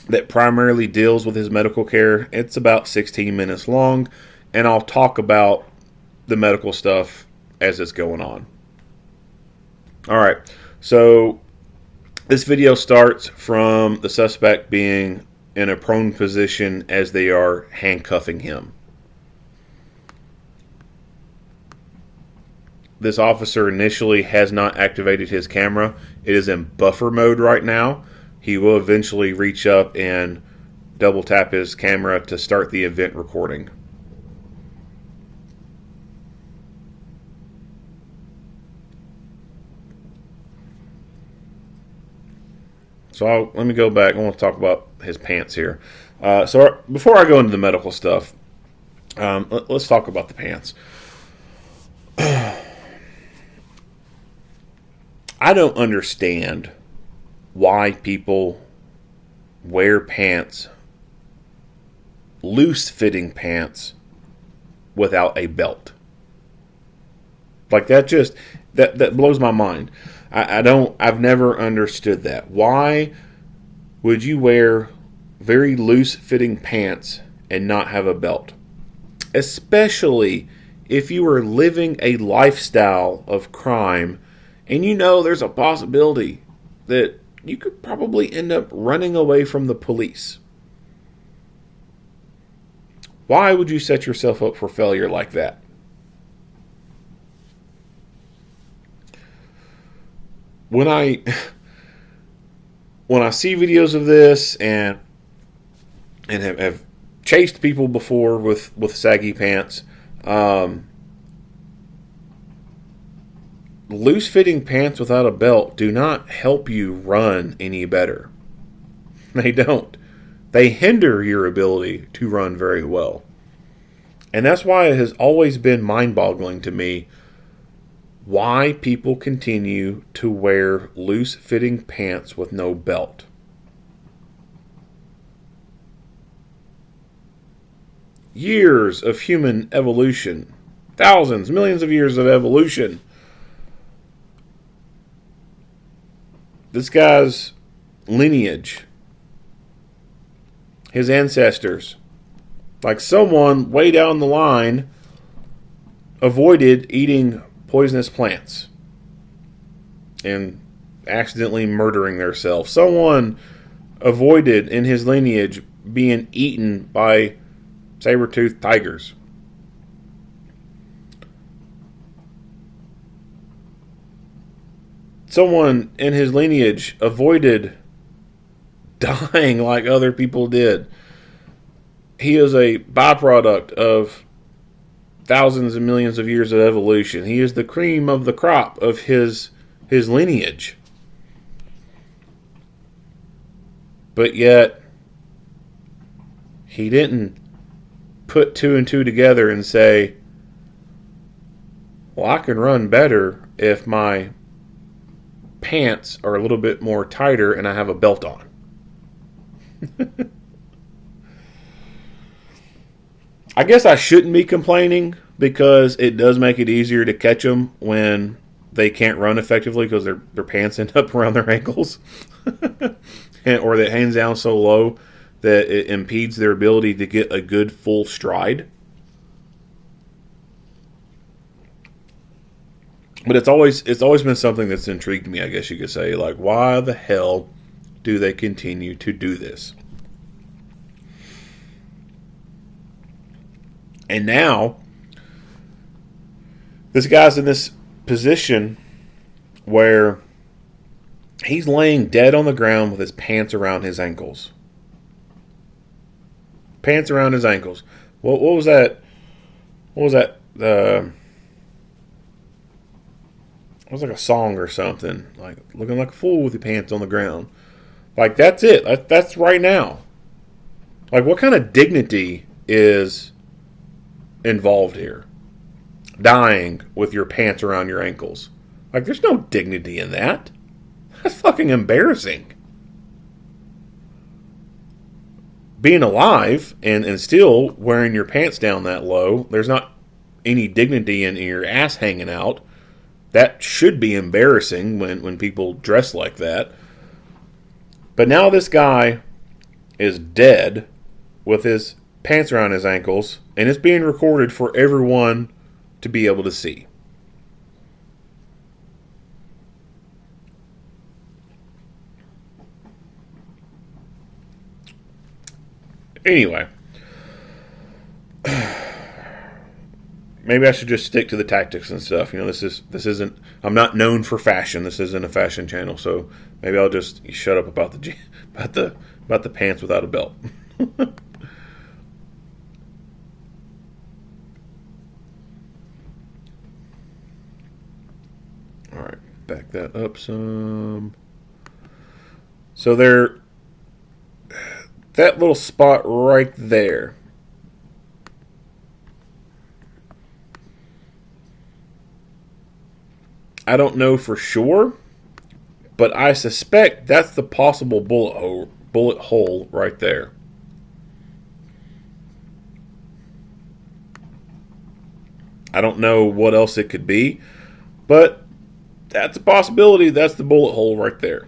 that primarily deals with his medical care. It's about 16 minutes long, and I'll talk about the medical stuff as it's going on. All right. So this video starts from the suspect being in a prone position as they are handcuffing him. This officer initially has not activated his camera. It is in buffer mode right now. He will eventually reach up and double tap his camera to start the event recording. So let me go back. I want to talk about his pants here. So before I go into the medical stuff, let's talk about the pants. I don't understand why people wear pants, loose-fitting pants, without a belt. Like that blows my mind. I've never understood that. Why would you wear very loose-fitting pants and not have a belt? Especially if you are living a lifestyle of crime and you know there's a possibility that you could probably end up running away from the police. Why would you set yourself up for failure like that? When I see videos of this and have chased people before with saggy pants, loose-fitting pants without a belt do not help you run any better. They don't. They hinder your ability to run very well. And that's why it has always been mind-boggling to me why people continue to wear loose-fitting pants with no belt. Years of human evolution, thousands, millions of years of evolution. This guy's lineage, his ancestors, like someone way down the line avoided eating poisonous plants and accidentally murdering themselves. Someone avoided in his lineage being eaten by saber-toothed tigers. Someone in his lineage avoided dying like other people did. He is a byproduct of thousands and millions of years of evolution. He is the cream of the crop of his lineage. But yet, he didn't put two and two together and say, well, I can run better if my pants are a little bit more tighter and I have a belt on. I guess I shouldn't be complaining because it does make it easier to catch them when they can't run effectively because their pants end up around their ankles or that hangs down so low that it impedes their ability to get a good full stride. But it's always been something that's intrigued me, I guess you could say. Like, why the hell do they continue to do this? And now, this guy's in this position where he's laying dead on the ground with his pants around his ankles. Pants around his ankles. What was that? What was that? It was like a song or something. Like, looking like a fool with your pants on the ground. Like, that's it. That's right now. Like, what kind of dignity is involved here? Dying with your pants around your ankles. Like, there's no dignity in that. That's fucking embarrassing. Being alive and still wearing your pants down that low, there's not any dignity in your ass hanging out. That should be embarrassing when people dress like that. But now this guy is dead with his pants around his ankles, and it's being recorded for everyone to be able to see. Anyway, maybe I should just stick to the tactics and stuff. You know, this isn't. I'm not known for fashion. This isn't a fashion channel, so maybe I'll just shut up about the pants without a belt. All right, back that up some. So that little spot right there. I don't know for sure, but I suspect that's the possible bullet hole right there. I don't know what else it could be, but that's a possibility. That's the bullet hole right there.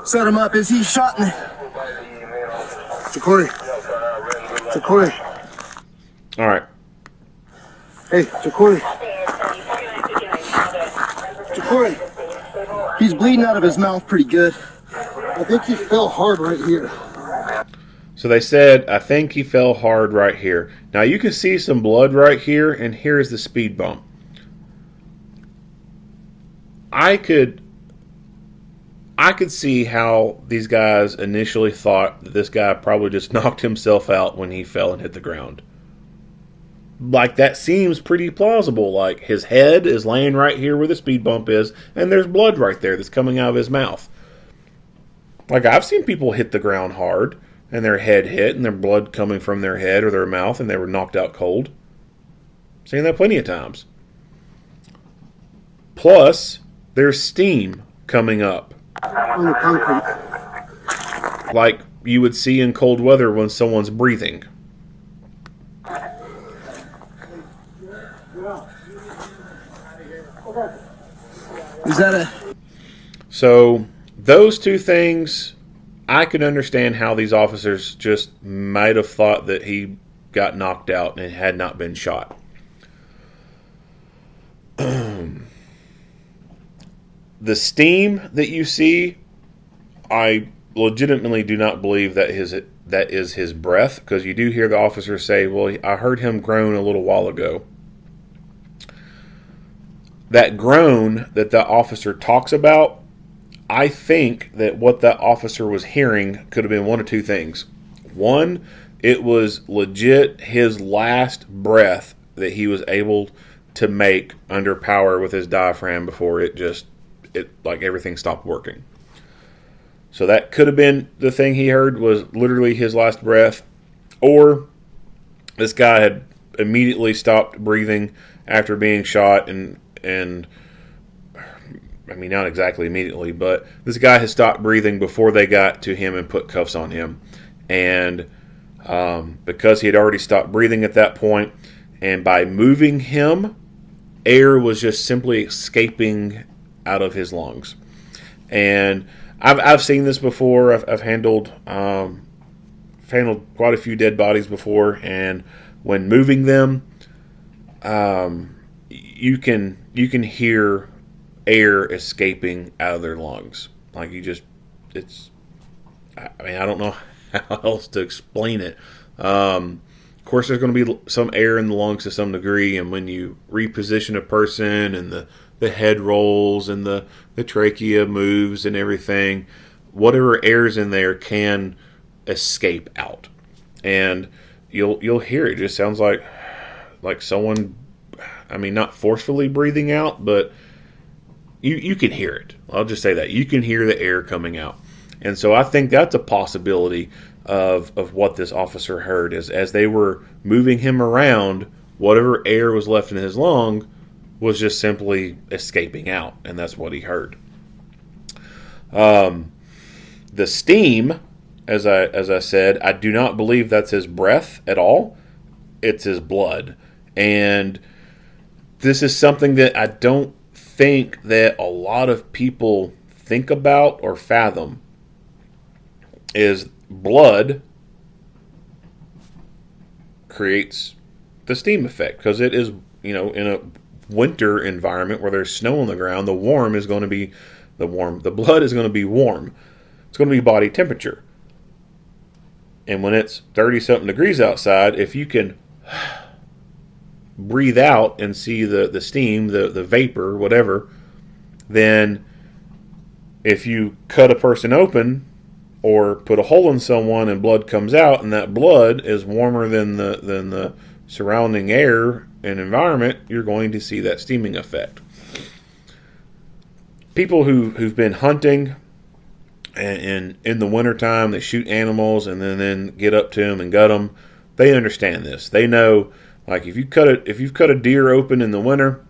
Set him up. Is he shot in the... Jacori. All right. Hey, Jacori. He's bleeding out of his mouth pretty good. I think he fell hard right here. So they said, I think he fell hard right here. Now you can see some blood right here, and here's the speed bump. I could see how these guys initially thought that this guy probably just knocked himself out when he fell and hit the ground. Like, that seems pretty plausible. Like, his head is laying right here where the speed bump is, and there's blood right there that's coming out of his mouth. Like, I've seen people hit the ground hard, and their head hit, and their blood coming from their head or their mouth, and they were knocked out cold. Seen that plenty of times. Plus, there's steam coming up. On the concrete. Like you would see in cold weather when someone's breathing. Is that a... So, those two things, I can understand how these officers just might have thought that he got knocked out and had not been shot. The steam that you see, I legitimately do not believe that is his breath, because you do hear the officer say, well, I heard him groan a little while ago. That groan that the officer talks about, I think that what that officer was hearing could have been one of two things. One, it was legit his last breath that he was able to make under power with his diaphragm before it like everything stopped working. So that could have been the thing he heard, was literally his last breath. Or this guy had immediately stopped breathing after being shot, and I mean, not exactly immediately, but this guy had stopped breathing before they got to him and put cuffs on him. And because he had already stopped breathing at that point, and by moving him, air was just simply escaping out of his lungs. And I've seen this before. I've handled quite a few dead bodies before, and when moving them, you can hear air escaping out of their lungs. Like I don't know how else to explain it. Of course, there's going to be some air in the lungs to some degree, and when you reposition a person and the head rolls and the trachea moves and everything, whatever air's in there can escape out, and you'll hear it. It just sounds like someone, I mean, not forcefully breathing out, but you can hear it. I'll just say that you can hear the air coming out. And so I think that's a possibility of what this officer heard, is as they were moving him around, whatever air was left in his lung was just simply escaping out, and that's what he heard. The steam, as I said, I do not believe that's his breath at all. It's his blood. And this is something that I don't think that a lot of people think about or fathom, is blood creates the steam effect, because it is, in a winter environment where there's snow on the ground, the blood is going to be warm. It's going to be body temperature. And when it's 30-something degrees outside, if you can breathe out and see the steam, the vapor, whatever, then if you cut a person open or put a hole in someone and blood comes out, and that blood is warmer than the surrounding air and environment, you're going to see that steaming effect. People who've been hunting and in the wintertime, they shoot animals and then get up to them and gut them, they understand this. They know, like, if you've cut a deer open in the winter,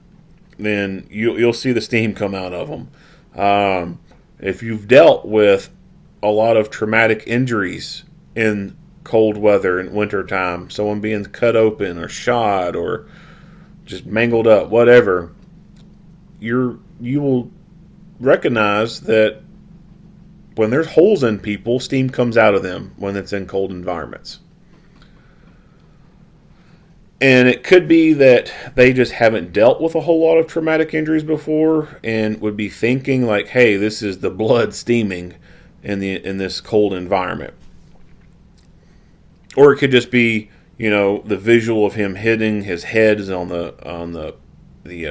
then you'll see the steam come out of them. If you've dealt with a lot of traumatic injuries in cold weather and wintertime, someone being cut open or shot or just mangled up, whatever, you will recognize that when there's holes in people, steam comes out of them when it's in cold environments. And it could be that they just haven't dealt with a whole lot of traumatic injuries before and would be thinking like, hey, this is the blood steaming in this cold environment. Or it could just be, the visual of him hitting his head on the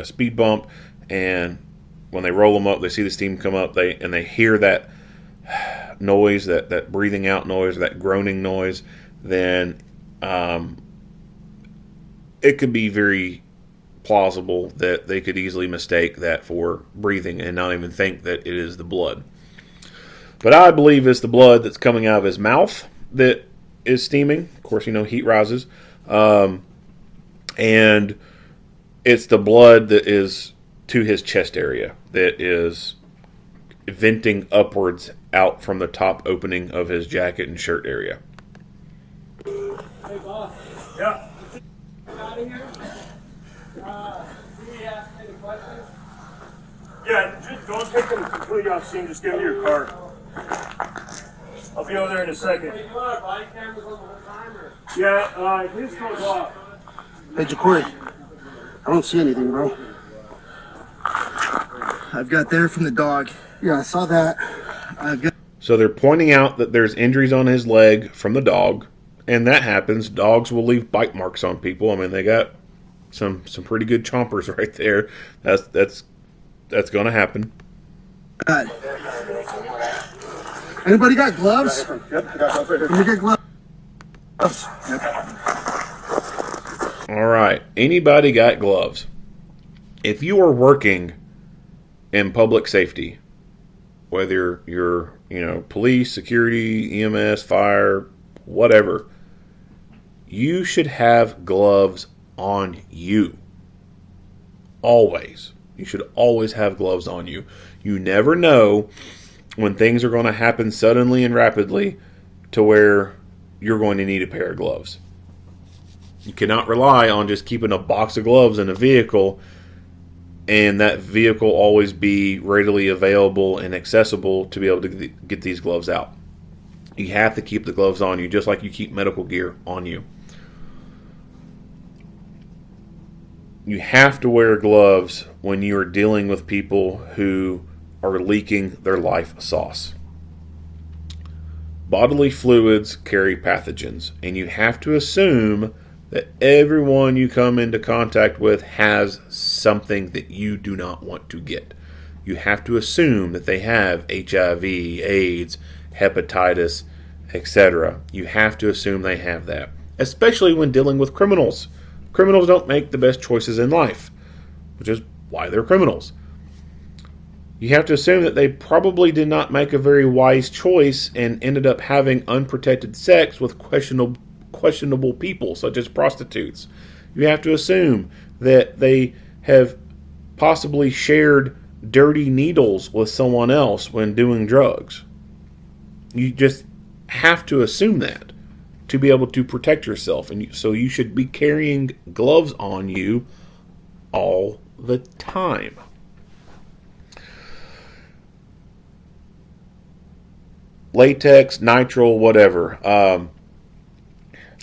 speed bump, and when they roll him up, they see the steam come up, they hear that noise, that breathing out noise, that groaning noise, then it could be very plausible that they could easily mistake that for breathing and not even think that it is the blood. But I believe it's the blood that's coming out of his mouth that is steaming. Of course, heat rises. And it's the blood that is to his chest area that is venting upwards out from the top opening of his jacket and shirt area. Hey, boss. Yeah. Out of here. Do we ask any questions? Yeah, just don't take them completely off scene. Just give me your card. I'll be over there in a second. You want our body cameras on the whole time, or? Yeah, his goes off. Hey, Jacori, I don't see anything, bro. I've got there from the dog. Yeah, I saw that. So they're pointing out that there's injuries on his leg from the dog, and that happens. Dogs will leave bite marks on people. I mean, they got some pretty good chompers right there. That's going to happen. Anybody got gloves? Yep, I got gloves right here. Let me get gloves. Yep. All right. Anybody got gloves? If you are working in public safety, whether you're, police, security, EMS, fire, whatever, you should have gloves on you. Always. You should always have gloves on you. You never know when things are going to happen suddenly and rapidly to where you're going to need a pair of gloves. You cannot rely on just keeping a box of gloves in a vehicle and that vehicle always be readily available and accessible to be able to get these gloves out. You have to keep the gloves on you, just like you keep medical gear on you. You have to wear gloves when you are dealing with people who are leaking their life sauce. Bodily fluids carry pathogens, and you have to assume that everyone you come into contact with has something that you do not want to get. You have to assume that they have HIV, AIDS, hepatitis, etc. You have to assume they have that, especially when dealing with criminals. Criminals don't make the best choices in life, which is why they're criminals. You have to assume that they probably did not make a very wise choice and ended up having unprotected sex with questionable people, such as prostitutes. You have to assume that they have possibly shared dirty needles with someone else when doing drugs. You just have to assume that to be able to protect yourself. And so you should be carrying gloves on you all the time. Latex, nitrile, whatever.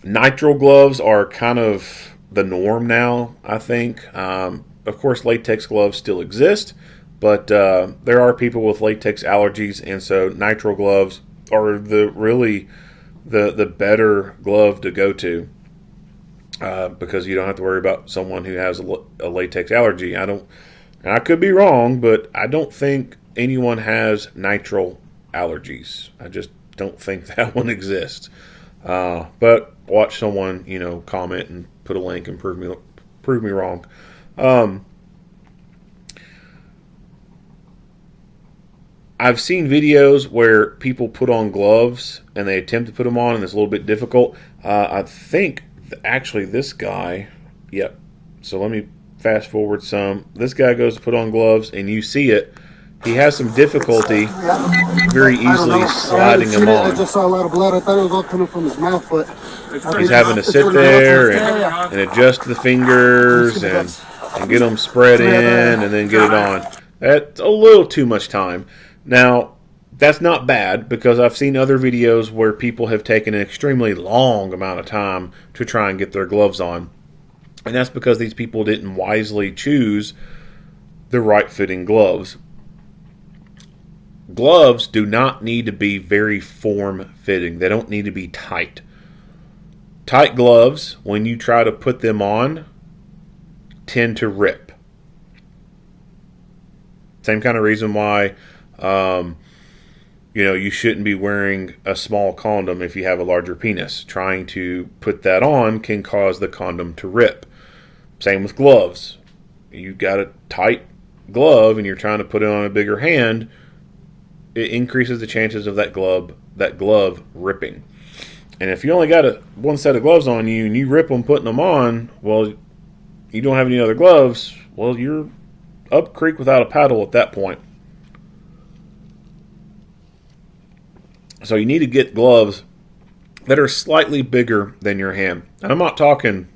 Nitrile gloves are kind of the norm now, I think. Of course, latex gloves still exist, but there are people with latex allergies, and so nitrile gloves are the better glove to go to, because you don't have to worry about someone who has a latex allergy. I could be wrong, but I don't think anyone has nitrile allergies. I just don't think that one exists. But watch someone, comment and put a link and prove me wrong. I've seen videos where people put on gloves and they attempt to put them on, and it's a little bit difficult. I think actually this guy, yep. So let me fast forward some. This guy goes to put on gloves, and you see it. He has some difficulty very easily sliding them on. I just saw a lot of blood. I thought it was all coming from his mouth, but he's having to sit there and adjust the fingers and get them spread in and then get it on. That's a little too much time. Now, that's not bad, because I've seen other videos where people have taken an extremely long amount of time to try and get their gloves on. And that's because these people didn't wisely choose the right fitting gloves. Gloves do not need to be very form-fitting. They don't need to be tight. Tight gloves, when you try to put them on, tend to rip. Same kind of reason why you shouldn't be wearing a small condom if you have a larger penis. Trying to put that on can cause the condom to rip. Same with gloves. You got a tight glove and you're trying to put it on a bigger hand, it increases the chances of that glove ripping. And if you only got one set of gloves on you and you rip them putting them on, well, you don't have any other gloves, well, you're up creek without a paddle at that point. So you need to get gloves that are slightly bigger than your hand. And I'm not talking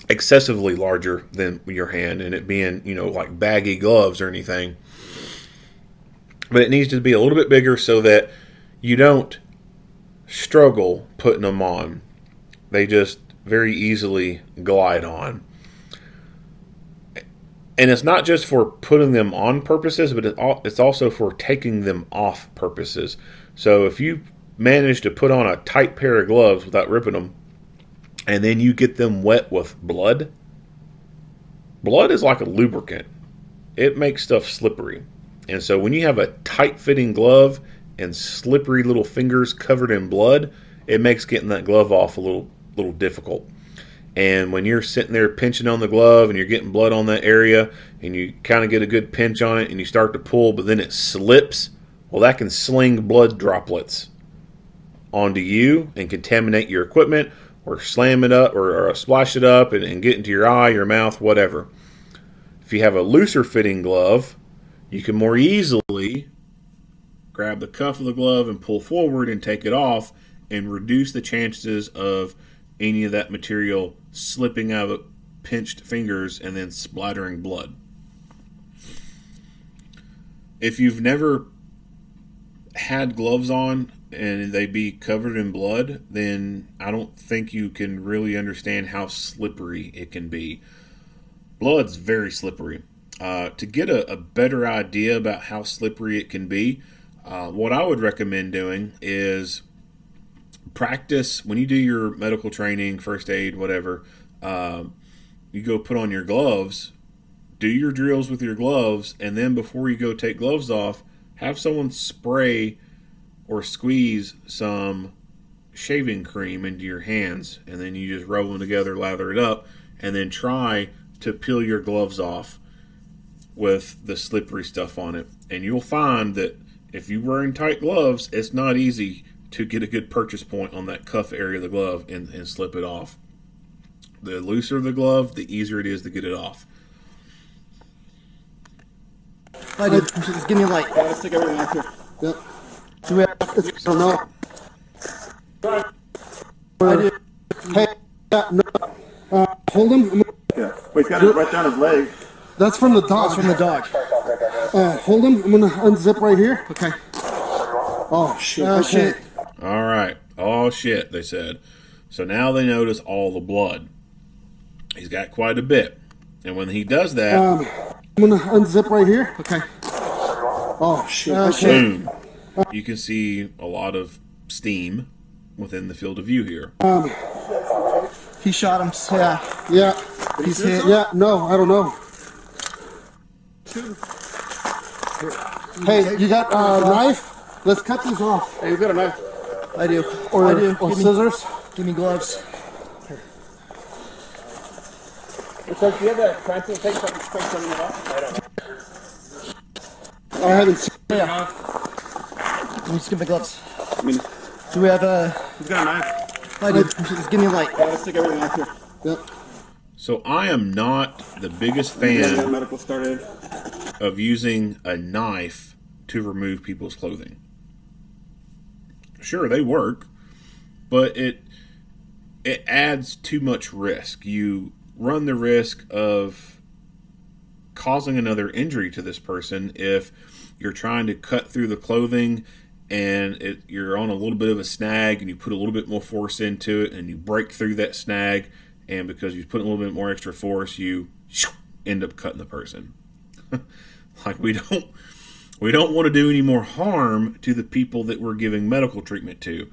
excessively larger than your hand and it being, like baggy gloves or anything. But it needs to be a little bit bigger so that you don't struggle putting them on. They just very easily glide on. And it's not just for putting them on purposes, but it's also for taking them off purposes. So if you manage to put on a tight pair of gloves without ripping them, and then you get them wet with blood is like a lubricant. It makes stuff slippery. And so when you have a tight-fitting glove and slippery little fingers covered in blood, it makes getting that glove off a little difficult. And when you're sitting there pinching on the glove and you're getting blood on that area and you kind of get a good pinch on it and you start to pull, but then it slips, well, that can sling blood droplets onto you and contaminate your equipment or slam it up or splash it up and get into your eye, your mouth, whatever. If you have a looser fitting glove, you can more easily grab the cuff of the glove and pull forward and take it off and reduce the chances of any of that material slipping out of pinched fingers and then splattering blood. if you've never had gloves on and they be covered in blood, then I don't think you can really understand how slippery it can be. Blood's very slippery. To get a better idea about how slippery it can be, what I would recommend doing is practice when you do your medical training, first aid, whatever. You go put on your gloves, do your drills with your gloves, and then before you go take gloves off, have someone spray or squeeze some shaving cream into your hands, and then you just rub them together, lather it up, and then try to peel your gloves off with the slippery stuff on it. And you'll find that if you're wearing tight gloves, it's not easy to get a good purchase point on that cuff area of the glove and slip it off. The looser the glove, the easier it is to get it off. I did. Just give me a light. Gotta stick everything out here. Yep. Do we have, I don't know. I did. Hey, no. Hold him. Yeah. Wait, he's got it right down his leg. That's from the dog. That's from the dog. Hold him. I'm gonna unzip right here. Okay. Oh shit. Oh, Okay. shit. All right. Oh, shit, they said. So now they notice all the blood. He's got quite a bit. And when he does that, I'm gonna unzip right here. Okay. Oh shit. Oh, Okay. shit. boom, you can see a lot of steam within the field of view here. He shot him. Yeah. Yeah. He's hit. Yeah. No, I don't know. Hey, you got a knife? Let's cut these off. Hey, he's got a knife. I do. Or, I do. or Give me- scissors. Give me gloves. So, do you have that cramping tape something off? I don't know. I haven't seen. Yeah. Let me just give me gloves. I mean, Do we have a? he's got a knife. I do. Just give me a light. Gotta stick everything out here. Yep. So I am not the biggest Get fan medical started. of using a knife to remove people's clothing. Sure, they work, but it adds too much risk. You run the risk of causing another injury to this person if you're trying to cut through the clothing and you're on a little bit of a snag and you put a little bit more force into it and you break through that snag, and because you put a little bit more extra force, you end up cutting the person. Like we don't want to do any more harm to the people that we're giving medical treatment to.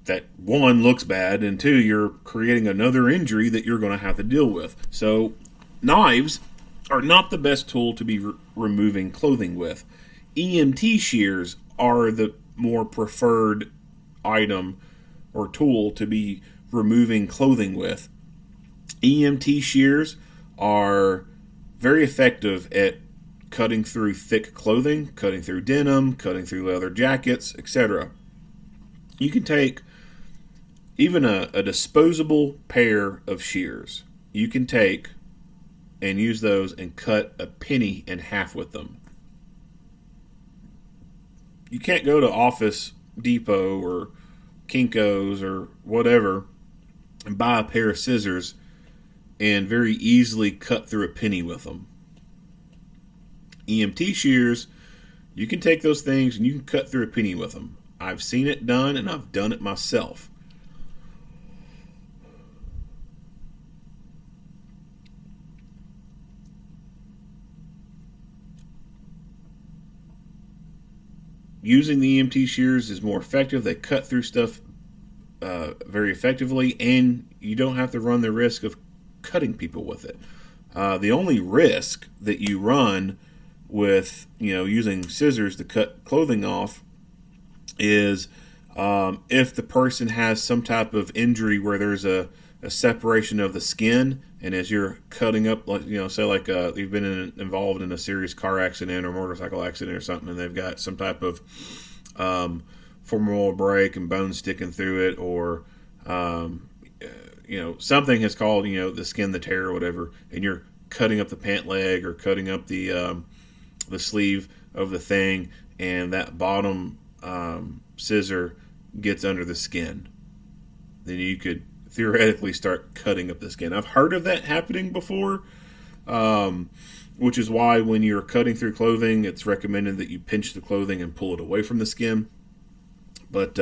That one looks bad, and two, you're creating another injury that you're going to have to deal with. So knives are not the best tool to be removing clothing with. EMT shears are the more preferred item or tool to be removing clothing with. EMT shears are very effective at cutting through thick clothing, cutting through denim, cutting through leather jackets, etc. You can take even a disposable pair of shears. You can take and use those and cut a penny in half with them. You can't go to Office Depot or Kinko's or whatever and buy a pair of scissors and very easily cut through a penny with them. EMT shears, you can take those things and you can cut through a penny with them. I've seen it done and I've done it myself. Using the EMT shears is more effective. They cut through stuff very effectively, and you don't have to run the risk of cutting people with it. The only risk that you run with using scissors to cut clothing off is if the person has some type of injury where there's a separation of the skin, and as you're cutting up, like say like you've been involved in a serious car accident or motorcycle accident or something, and they've got some type of formable break and bone sticking through it, or something has called the skin the tear or whatever, and you're cutting up the pant leg or cutting up the sleeve of the thing, and that bottom scissor gets under the skin, then you could theoretically start cutting up the skin. I've heard of that happening before. which is why when you're cutting through clothing, it's recommended that you pinch the clothing and pull it away from the skin. But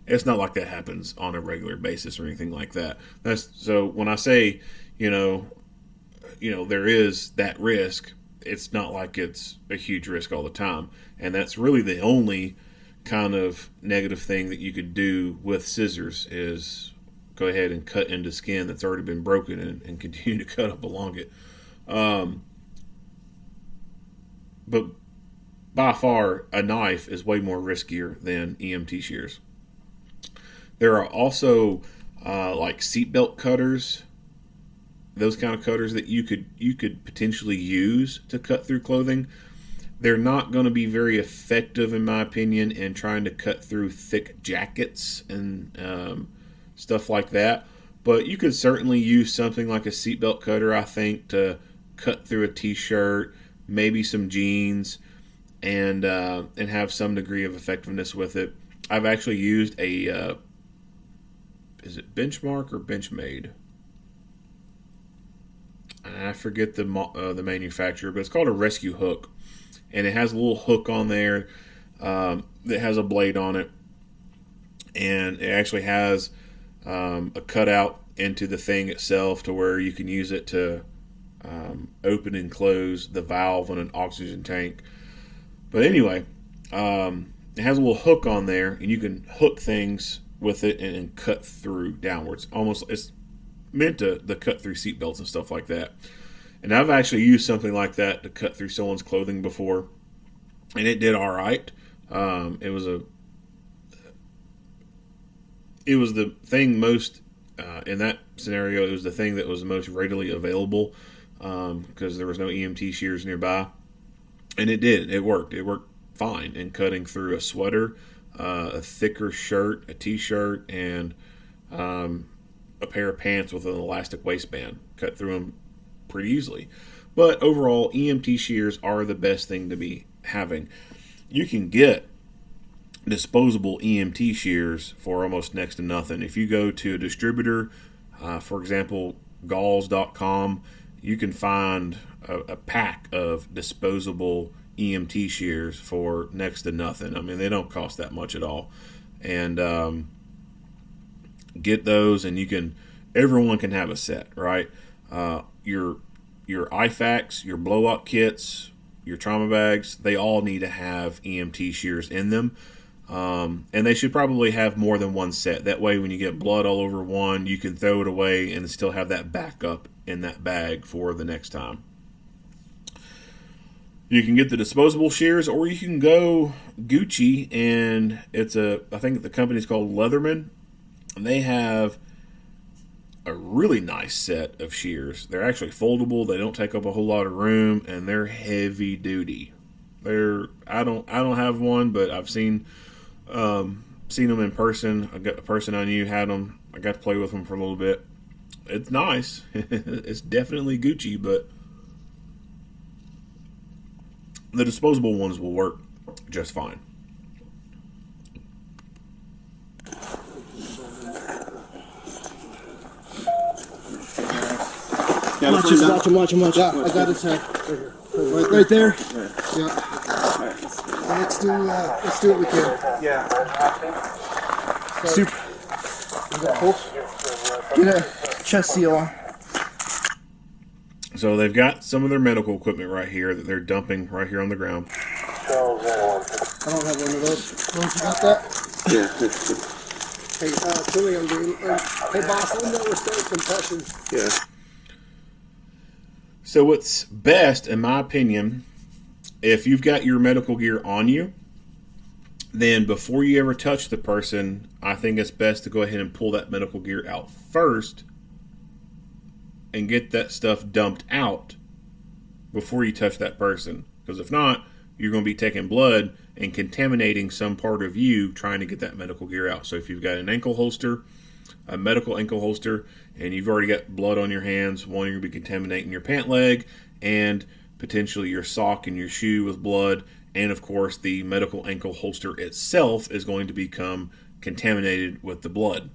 it's not like that happens on a regular basis or anything like that. So when I say, there is that risk, it's not like it's a huge risk all the time. And that's really the only kind of negative thing that you could do with scissors is go ahead and cut into skin that's already been broken and continue to cut up along it. But by far, a knife is way more riskier than EMT shears. There are also like seatbelt cutters, those kind of cutters that you could potentially use to cut through clothing. They're not going to be very effective, in my opinion, in trying to cut through thick jackets and stuff like that. But you could certainly use something like a seatbelt cutter, I think, to cut through a t-shirt, maybe some jeans, and have some degree of effectiveness with it. I've actually used a is it Benchmark or Benchmade? I forget the manufacturer, but it's called a rescue hook, and it has a little hook on there that has a blade on it, and it actually has a cutout into the thing itself to where you can use it to open and close the valve on an oxygen tank. But anyway, it has a little hook on there, and you can hook things with it and cut through downwards. Almost, it's meant to cut through seatbelts and stuff like that. And I've actually used something like that to cut through someone's clothing before, and it did all right. It was the thing most in that scenario. It was the thing that was the most readily available because there was no EMT shears nearby, and it did. It worked. It worked fine in cutting through a sweater, a thicker shirt, a t-shirt, and a pair of pants with an elastic waistband. Cut through them pretty easily. But overall, EMT shears are the best thing to be having. You can get disposable EMT shears for almost next to nothing. If you go to a distributor, for example, galls.com, you can find a pack of disposable EMT shears for next to nothing. I mean, they don't cost that much at all. And get those, and everyone can have a set, right? Your IFAKs, your blow-up kits, your trauma bags, they all need to have EMT shears in them. And they should probably have more than one set. That way, when you get blood all over one, you can throw it away and still have that backup in that bag for the next time. You can get the disposable shears, or you can go Gucci, and I think the company's called Leatherman. They have a really nice set of shears. They're actually foldable. They don't take up a whole lot of room, and they're heavy duty. I don't have one, but I've seen them in person. I got a person I knew had them. I got to play with them for a little bit. It's nice. It's definitely Gucci, but the disposable ones will work just fine. Watch him. Yeah, I got his head. Right there. Yeah. Let's do what we can. Yeah. Super. Get a chest seal on. So they've got some of their medical equipment right here that they're dumping right here on the ground. I don't have one of those. Don't you got that? Yeah. Hey, Tilly, I'm doing. Hey, boss, let me know we're starting compression. Yeah. So what's best, in my opinion, if you've got your medical gear on you, then before you ever touch the person, I think it's best to go ahead and pull that medical gear out first and get that stuff dumped out before you touch that person. Because if not, you're going to be taking blood and contaminating some part of you trying to get that medical gear out. So if you've got an ankle holster, a medical ankle holster, and you've already got blood on your hands, one, you're going to be contaminating your pant leg and potentially your sock and your shoe with blood. And of course, the medical ankle holster itself is going to become contaminated with the blood.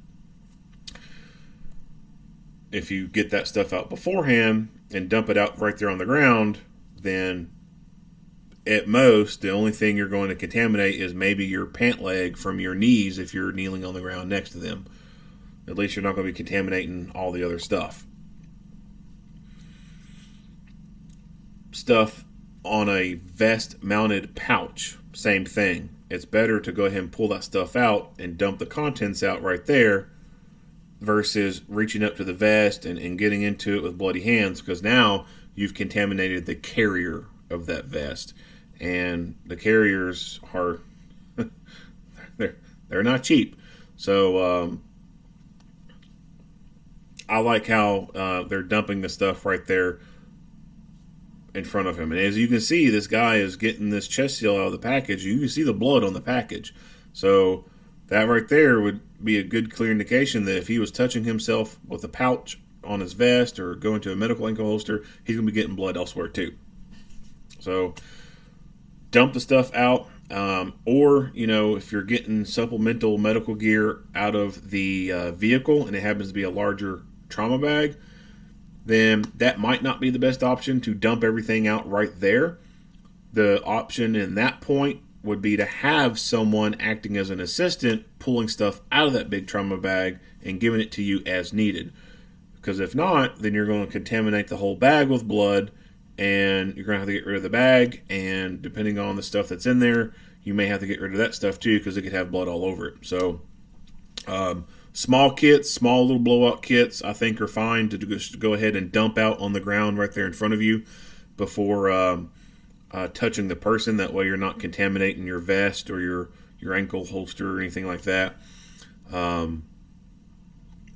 if you get that stuff out beforehand and dump it out right there on the ground, then at most, the only thing you're going to contaminate is maybe your pant leg from your knees if you're kneeling on the ground next to them. At least you're not going to be contaminating all the other stuff. Stuff on a vest-mounted pouch, same thing. It's better to go ahead and pull that stuff out and dump the contents out right there versus reaching up to the vest and getting into it with bloody hands, because now you've contaminated the carrier of that vest. And the carriers are they're not cheap. So I like how they're dumping the stuff right there in front of him. And as you can see, this guy is getting this chest seal out of the package. You can see the blood on the package. So that right there would be a good clear indication that if he was touching himself with a pouch on his vest or going to a medical ankle holster, he's going to be getting blood elsewhere too. So dump the stuff out, or, you know, if you're getting supplemental medical gear out of the vehicle and it happens to be a larger trauma bag, then that might not be the best option to dump everything out right there. The option in that point would be to have someone acting as an assistant pulling stuff out of that big trauma bag and giving it to you as needed. Because if not, then you're going to contaminate the whole bag with blood, and you're going to have to get rid of the bag, and depending on the stuff that's in there, you may have to get rid of that stuff too, because it could have blood all over it. So small kits, small little blowout kits, I think are fine to just go ahead and dump out on the ground right there in front of you before touching the person. That way you're not contaminating your vest or your ankle holster or anything like that.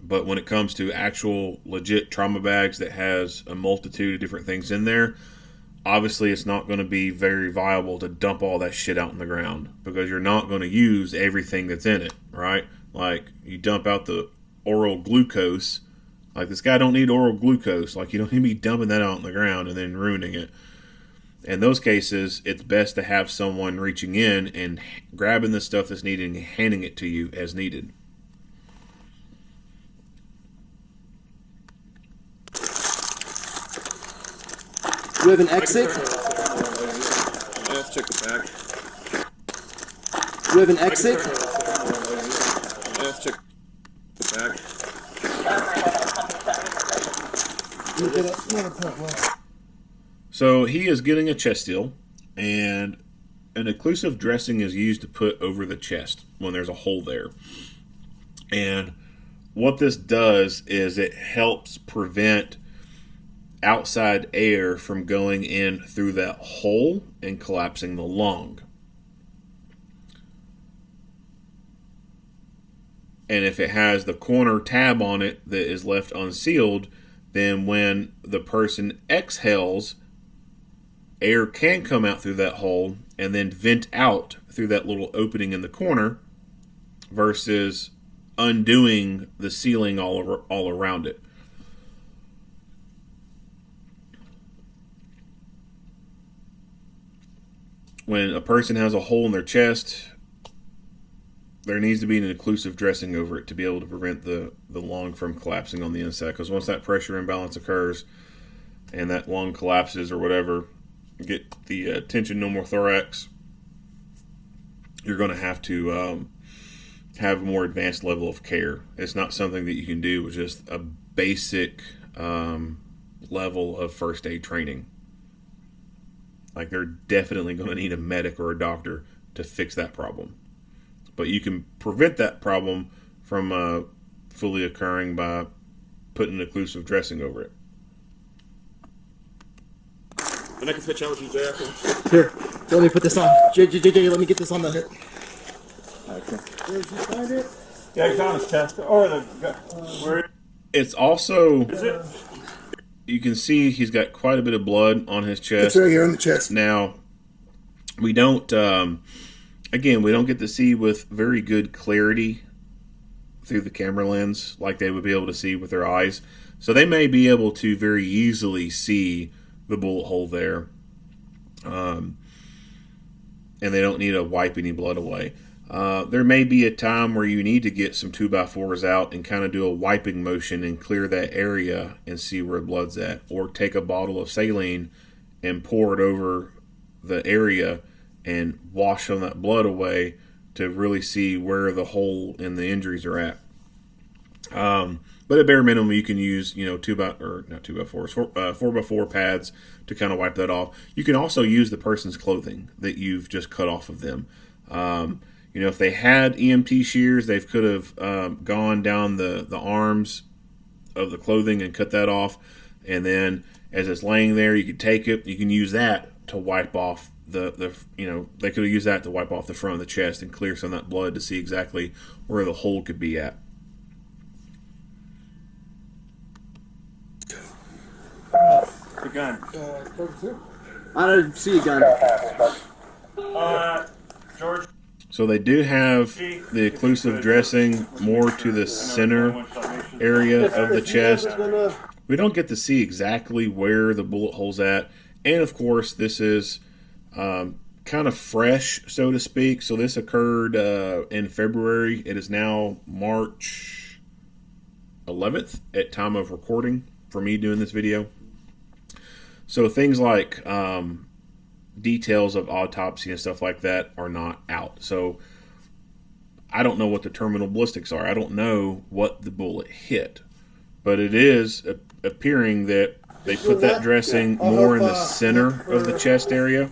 But when it comes to actual legit trauma bags that has a multitude of different things in there, obviously it's not going to be very viable to dump all that shit out in the ground, because you're not going to use everything that's in it, right? Like, you dump out the oral glucose. Like, this guy don't need oral glucose. Like, you don't need to be dumping that out on the ground and then ruining it. In those cases, it's best to have someone reaching in and grabbing the stuff that's needed and handing it to you as needed. Do you have an exit? Yeah, let's check the back. Do you have an exit? Yeah, let's check the back. So he is getting a chest seal, and an occlusive dressing is used to put over the chest when there's a hole there. And what this does is it helps prevent outside air from going in through that hole and collapsing the lung. And if it has the corner tab on it that is left unsealed, then when the person exhales, air can come out through that hole and then vent out through that little opening in the corner, versus undoing the sealing all around it. When a person has a hole in their chest, there needs to be an occlusive dressing over it to be able to prevent the lung from collapsing on the inside. Because once that pressure imbalance occurs and that lung collapses or whatever, get the tension pneumothorax, you're going to have to have a more advanced level of care. It's not something that you can do with just a basic level of first aid training. Like, they're definitely going to need a medic or a doctor to fix that problem. But you can prevent that problem from fully occurring by putting an occlusive dressing over it. And I can switch out with you, Jay, after. Here, let me put this on. JJ, let me get this on the... Okay. Where did you find it? Yeah, he's on his chest. Or the where It's also... is it? You can see he's got quite a bit of blood on his chest. It's right here on the chest. Now, we don't, again, we don't get to see with very good clarity through the camera lens like they would be able to see with their eyes. So they may be able to very easily see the bullet hole there. And they don't need to wipe any blood away. There may be a time where you need to get some 2x4s out and kind of do a wiping motion and clear that area and see where blood's at. Or take a bottle of saline and pour it over the area and wash some of that blood away to really see where the hole and the injuries are at. But at bare minimum, you can use, 4x4 pads to kind of wipe that off. You can also use the person's clothing that you've just cut off of them. If they had EMT shears, they could have gone down the arms of the clothing and cut that off. And then as it's laying there, you could take it. You can use that to wipe off they could have used that to wipe off the front of the chest and clear some of that blood to see exactly where the hole could be at. The gun. 32. I don't see a gun. George. So they do have the occlusive dressing more to the center area of the chest. We don't get to see exactly where the bullet hole's at. And of course, this is kind of fresh, so to speak. So this occurred in February. It is now March 11th at time of recording for me doing this video. So things like details of autopsy and stuff like that are not out. So I don't know what the terminal ballistics are. I don't know what the bullet hit. But it is appearing that they put that dressing more in the center of the chest area.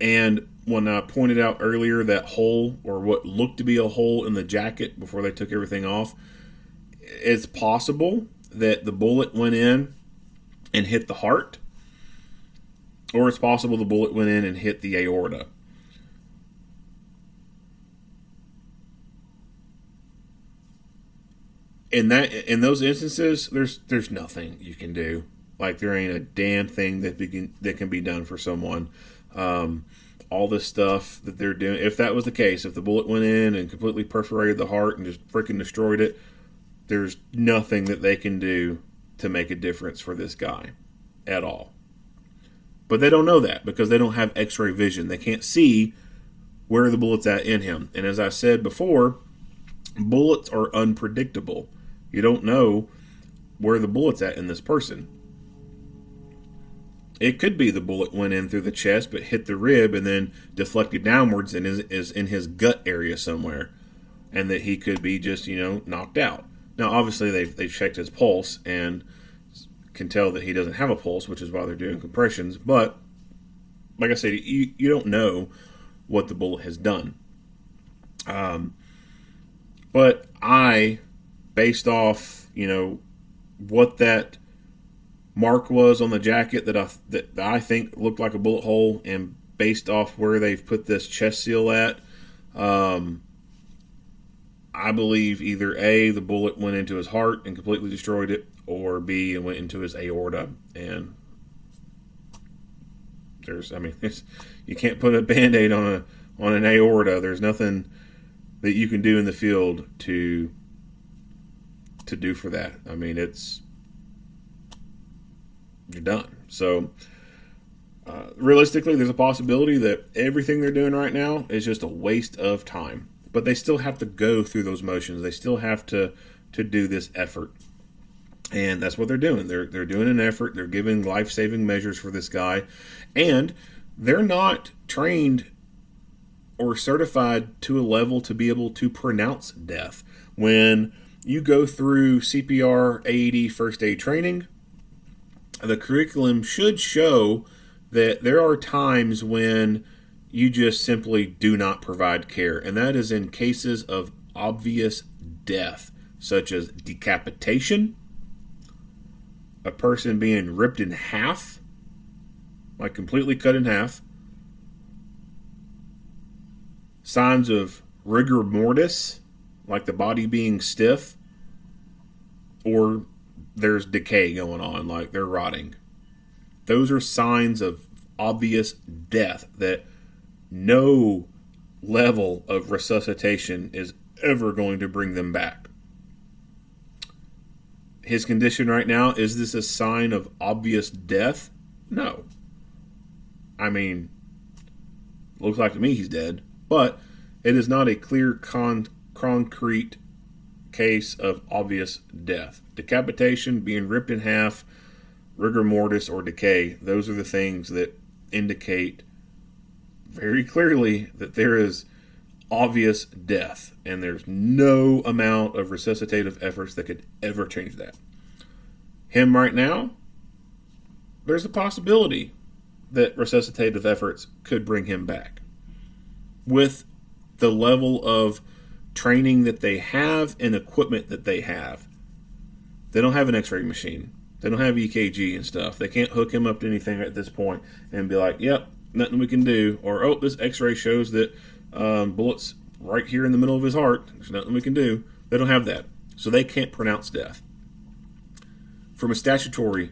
And when I pointed out earlier that hole, or what looked to be a hole in the jacket before they took everything off, it's possible that the bullet went in and hit the heart, or it's possible the bullet went in and hit the aorta. In those instances, there's nothing you can do. Like, there ain't a damn thing that can be done for someone. All this stuff that they're doing, if that was the case, if the bullet went in and completely perforated the heart and just freaking destroyed it, there's nothing that they can do to make a difference for this guy at all. But they don't know that because they don't have x-ray vision. They can't see where the bullet's at in him. And as I said before, bullets are unpredictable. You don't know where the bullet's at in this person. It could be the bullet went in through the chest but hit the rib and then deflected downwards and is in his gut area somewhere, and that he could be just, knocked out. Now, obviously, they've checked his pulse and can tell that he doesn't have a pulse, which is why they're doing compressions. But, like I said, you don't know what the bullet has done. But based off, what that mark was on the jacket that I think looked like a bullet hole, and based off where they've put this chest seal at, I believe either A, the bullet went into his heart and completely destroyed it, or B, it went into his aorta. And you can't put a Band-Aid on an aorta. There's nothing that you can do in the field to do for that. You're done. So realistically, there's a possibility that everything they're doing right now is just a waste of time. But they still have to go through those motions. They still have to do this effort. And that's what they're doing. They're doing an effort. They're giving life-saving measures for this guy. And they're not trained or certified to a level to be able to pronounce death. When you go through CPR, AED, first aid training, the curriculum should show that there are times when you just simply do not provide care. And that is in cases of obvious death, such as decapitation, a person being ripped in half, like completely cut in half, signs of rigor mortis, like the body being stiff, or there's decay going on, like they're rotting. Those are signs of obvious death that no level of resuscitation is ever going to bring them back. His condition right now, is this a sign of obvious death? No. Looks like to me he's dead. But It is not a clear concrete case of obvious death. Decapitation, being ripped in half, rigor mortis, or decay, those are the things that indicate very clearly that there is obvious death, and there's no amount of resuscitative efforts that could ever change that. Him right now, there's a possibility that resuscitative efforts could bring him back. With the level of training that they have and equipment that they have. They don't have an x-ray machine. They don't have EKG and stuff. They can't hook him up to anything at this point and be like, yep, nothing we can do. Or, oh, this x-ray shows that bullets right here in the middle of his heart. There's nothing we can do. They don't have that. So they can't pronounce death. From a statutory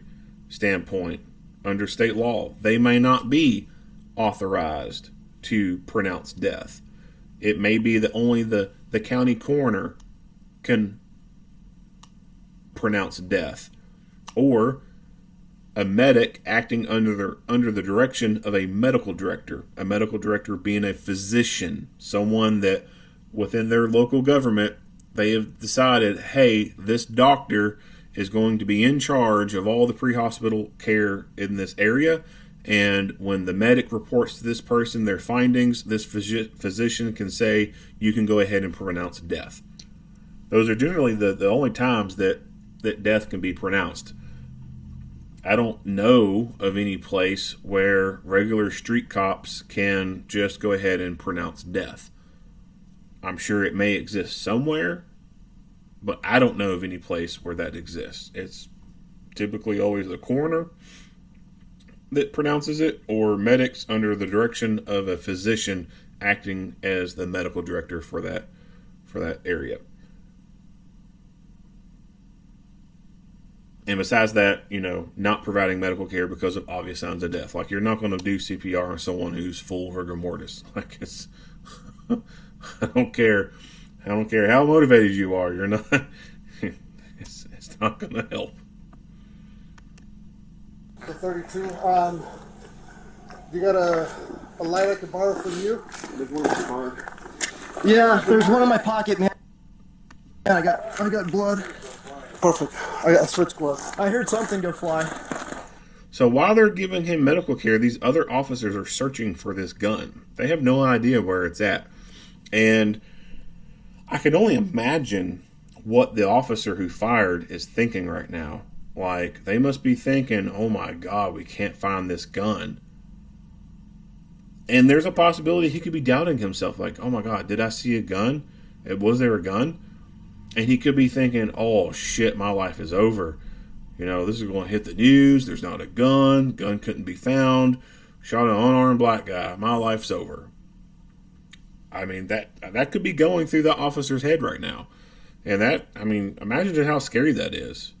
standpoint, under state law, they may not be authorized to pronounce death. It may be that only the county coroner can pronounce death, or a medic acting under the direction of a medical director being a physician, someone that within their local government they have decided, hey, this doctor is going to be in charge of all the pre-hospital care in this area, and when the medic reports to this person their findings, this physician can say, you can go ahead and pronounce death. Those are generally the only times that death can be pronounced. I don't know of any place where regular street cops can just go ahead and pronounce death. I'm sure it may exist somewhere, but I don't know of any place where that exists. It's typically always the coroner that pronounces it, or medics under the direction of a physician acting as the medical director for that area. And besides that, not providing medical care because of obvious signs of death. Like, you're not going to do CPR on someone who's full rigor mortis. Like, it's, I don't care how motivated you are. You're not. It's not going to help. The 32. You got a light I could borrow from you? There's one in the car. Yeah, there's one in my pocket, man. I got blood. Perfect. I got a switch glove. I heard something go fly. So while they're giving him medical care, these other officers are searching for this gun. They have no idea where it's at. And I can only imagine what the officer who fired is thinking right now. Like, they must be thinking, oh my God, we can't find this gun. And there's a possibility he could be doubting himself. Like, oh my God, did I see a gun? Was there a gun? And he could be thinking, oh shit, my life is over. This is going to hit the news. There's not a gun. Gun couldn't be found. Shot an unarmed black guy. My life's over. I mean, that could be going through the officer's head right now. And imagine how scary that is.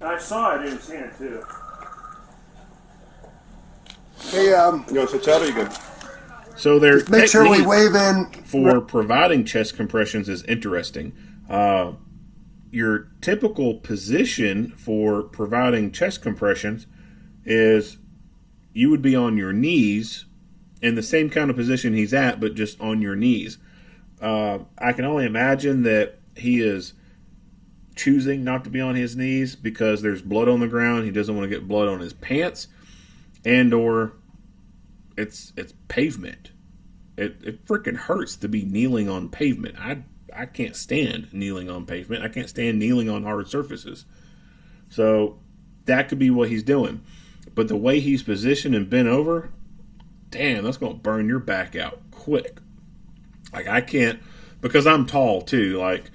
I saw it in his hand, too. Hey, You want to switch out or you good? So their make sure we technique wave in. for providing chest compressions is interesting. Your typical position for providing chest compressions is you would be on your knees in the same kind of position he's at, but just on your knees. I can only imagine that he is choosing not to be on his knees because there's blood on the ground. He doesn't want to get blood on his pants, and or it's pavement. It freaking hurts to be kneeling on pavement. I can't stand kneeling on pavement. I can't stand kneeling on hard surfaces. So that could be what he's doing. But the way he's positioned and bent over, damn, that's going to burn your back out quick. Like, I can't, because I'm tall too. Like,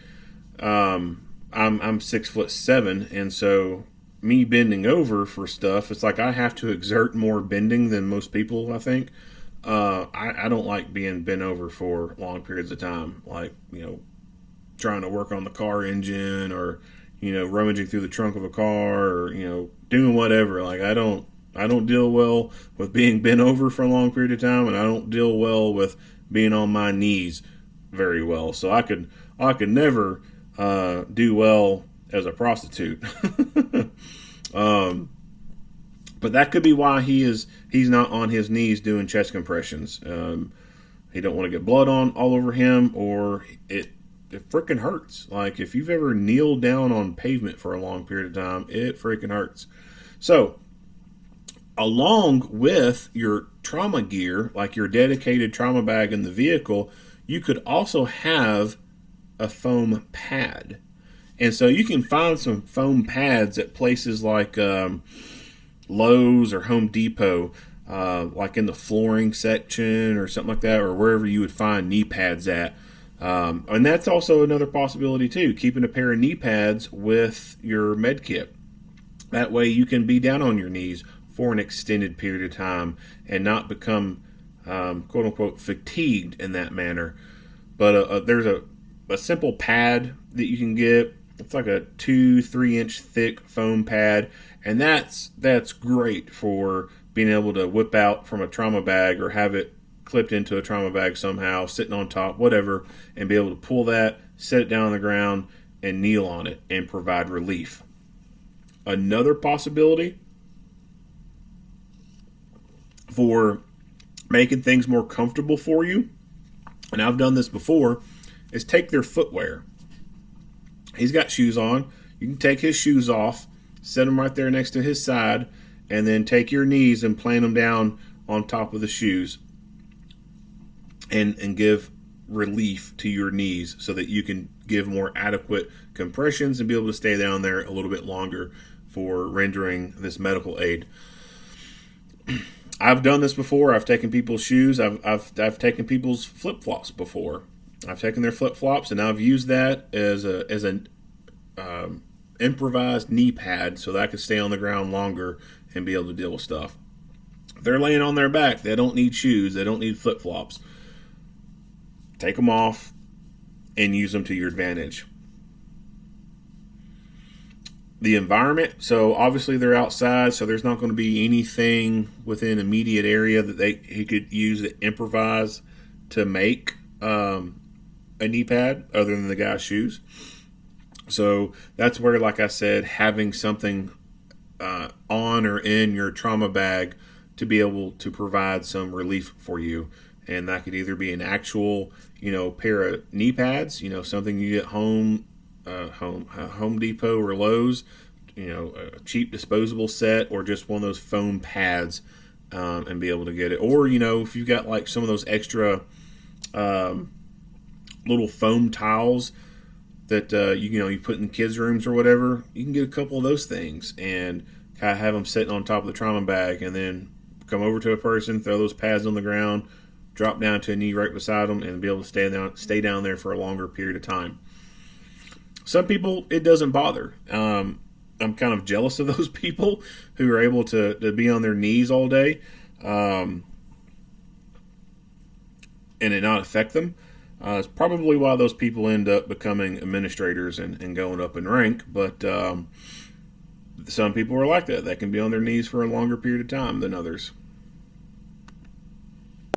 I'm 6'7", and so me bending over for stuff, it's like I have to exert more bending than most people, I think. I don't like being bent over for long periods of time, like, trying to work on the car engine, or, rummaging through the trunk of a car, or, doing whatever. Like, I don't deal well with being bent over for a long period of time, and I don't deal well with being on my knees very well. So I could never do well as a prostitute. But that could be why he's not on his knees doing chest compressions. He don't want to get blood all over him, or it freaking hurts. Like, if you've ever kneeled down on pavement for a long period of time, it freaking hurts. So, along with your trauma gear, like your dedicated trauma bag in the vehicle, you could also have a foam pad. And so you can find some foam pads at places like Lowe's or Home Depot, like in the flooring section or something like that, or wherever you would find knee pads at. And that's also another possibility too, keeping a pair of knee pads with your med kit. That way you can be down on your knees for an extended period of time and not become quote unquote fatigued in that manner. But there's a simple pad that you can get. It's like a 2-3 inch thick foam pad, and that's great for being able to whip out from a trauma bag or have it clipped into a trauma bag somehow, sitting on top, whatever, and be able to pull that, set it down on the ground, and kneel on it and provide relief. Another possibility for making things more comfortable for you, and I've done this before, is take their footwear. He's got shoes on. You can take his shoes off, set them right there next to his side, and then take your knees and plant them down on top of the shoes and give relief to your knees so that you can give more adequate compressions and be able to stay down there a little bit longer for rendering this medical aid. I've done this before. I've taken people's shoes. I've taken people's flip-flops before. I've taken their flip-flops and I've used that as an improvised knee pad so that I could stay on the ground longer and be able to deal with stuff. If they're laying on their back, they don't need shoes. They don't need flip-flops. Take them off and use them to your advantage. The environment, so obviously they're outside, so there's not going to be anything within immediate area that he could use to improvise to make a knee pad other than the guy's shoes. So that's where, like I said, having something on or in your trauma bag to be able to provide some relief for you. And that could either be an actual, pair of knee pads, something you get Home Depot or Lowe's, a cheap disposable set, or just one of those foam pads, and be able to get it. Or, if you've got like some of those extra little foam tiles that you put in kids' rooms or whatever, you can get a couple of those things and kind of have them sitting on top of the trauma bag, and then come over to a person, throw those pads on the ground, drop down to a knee right beside them, and be able to stay down there for a longer period of time. Some people, it doesn't bother. I'm kind of jealous of those people who are able to be on their knees all day and it not affect them. It's probably why those people end up becoming administrators and going up in rank, but some people are like that. They can be on their knees for a longer period of time than others.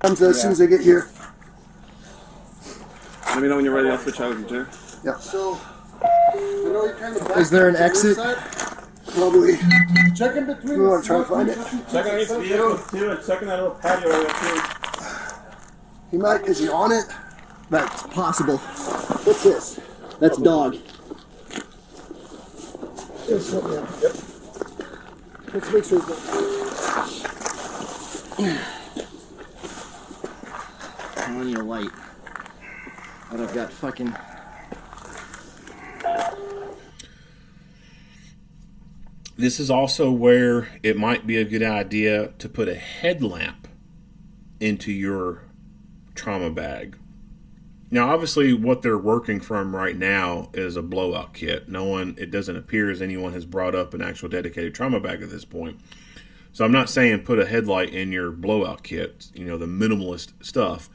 As soon as I get here. Let me know when you're ready. I'll switch out with you, Jay. Yeah. So, I know you kind of. Is there an exit? Probably. Check in between. We want to try to find it. Check on these vehicles too, and check in that little patio area too. He might. Is he on it? That's possible. What's this? That's dog. There's something. Yep. Let's make sure. On your light. But I've got fucking. This is also where it might be a good idea to put a headlamp into your trauma bag. Now, obviously, what they're working from right now is a blowout kit. It doesn't appear as anyone has brought up an actual dedicated trauma bag at this point. So I'm not saying put a headlight in your blowout kit, the minimalist stuff,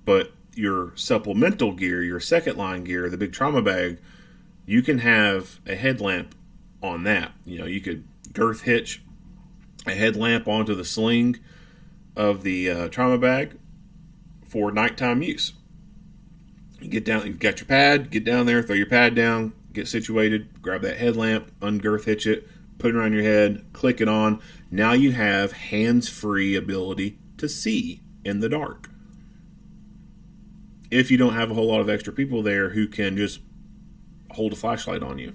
but your supplemental gear, your second line gear, the big trauma bag, you can have a headlamp on that. You could girth hitch a headlamp onto the sling of the trauma bag for nighttime use. You get down, you've got your pad, get down there, throw your pad down, get situated, grab that headlamp, ungirth hitch it, put it around your head, click it on. Now you have hands-free ability to see in the dark. If you don't have a whole lot of extra people there who can just hold a flashlight on you.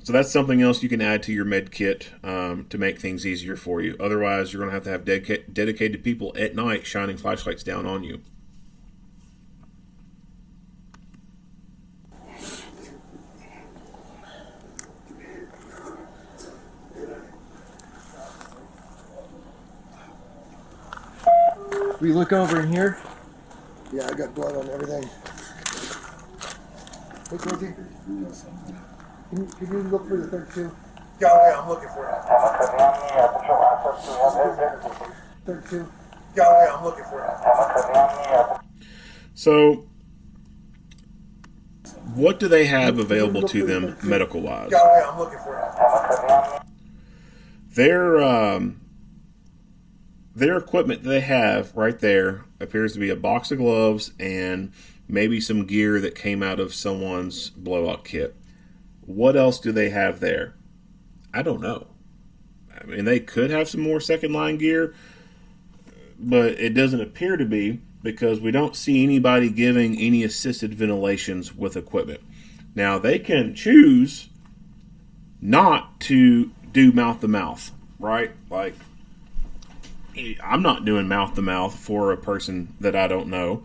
So that's something else you can add to your med kit to make things easier for you. Otherwise, you're going to have dedicated people at night shining flashlights down on you. We look over in here. Yeah, I got blood on everything. Hey, Cozy. Can you look for the 32? Yeah, I'm looking for it. 32. Yeah, I'm looking for it. So, what do they have available to them medical-wise? Yeah, I'm looking for it. Their equipment they have right there appears to be a box of gloves and maybe some gear that came out of someone's blowout kit. What else do they have there? I don't know. I mean, they could have some more second line gear, but it doesn't appear to be because we don't see anybody giving any assisted ventilations with equipment. Now, they can choose not to do mouth-to-mouth, right? Like, I'm not doing mouth-to-mouth for a person that I don't know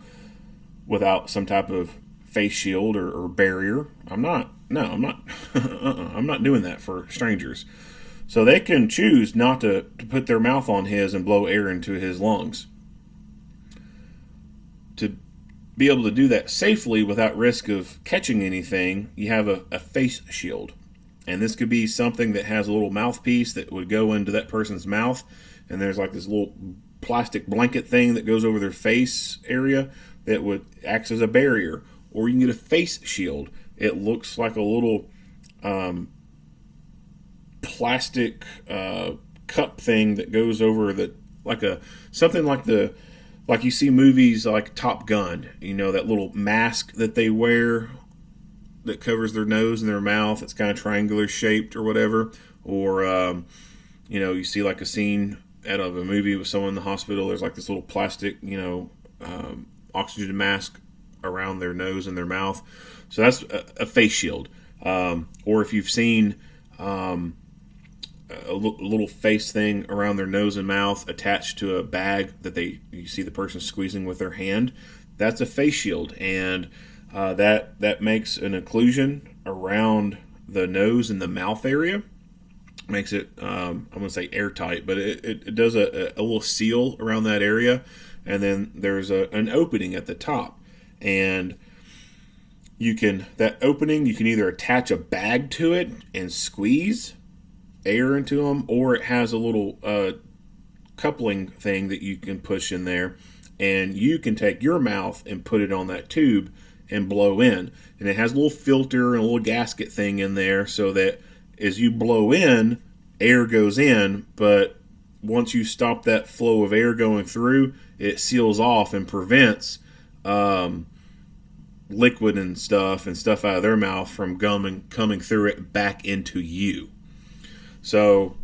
without some type of face shield or barrier. I'm not. I'm not doing that for strangers. So they can choose not to put their mouth on his and blow air into his lungs. To be able to do that safely without risk of catching anything, you have a face shield. And this could be something that has a little mouthpiece that would go into that person's mouth. And there's like this little plastic blanket thing that goes over their face area that would act as a barrier. Or you can get a face shield. It looks like a little plastic cup thing that goes over something like you see movies like Top Gun. You know, that little mask that they wear that covers their nose and their mouth. It's kind of triangular shaped or whatever. Or you see like a scene out of a movie with someone in the hospital. There's like this little plastic, oxygen mask around their nose and their mouth. So that's a face shield. Or if you've seen a little face thing around their nose and mouth attached to a bag that you see the person squeezing with their hand, that's a face shield. And that makes an occlusion around the nose and the mouth area. Makes it, I'm going to say airtight, but it does a little seal around that area. And then there's an opening at the top. And you can either attach a bag to it and squeeze air into them, or it has a little coupling thing that you can push in there, and you can take your mouth and put it on that tube and blow in. And it has a little filter and a little gasket thing in there so that as you blow in, air goes in, but once you stop that flow of air going through, it seals off and prevents liquid and stuff out of their mouth from coming through it back into you. So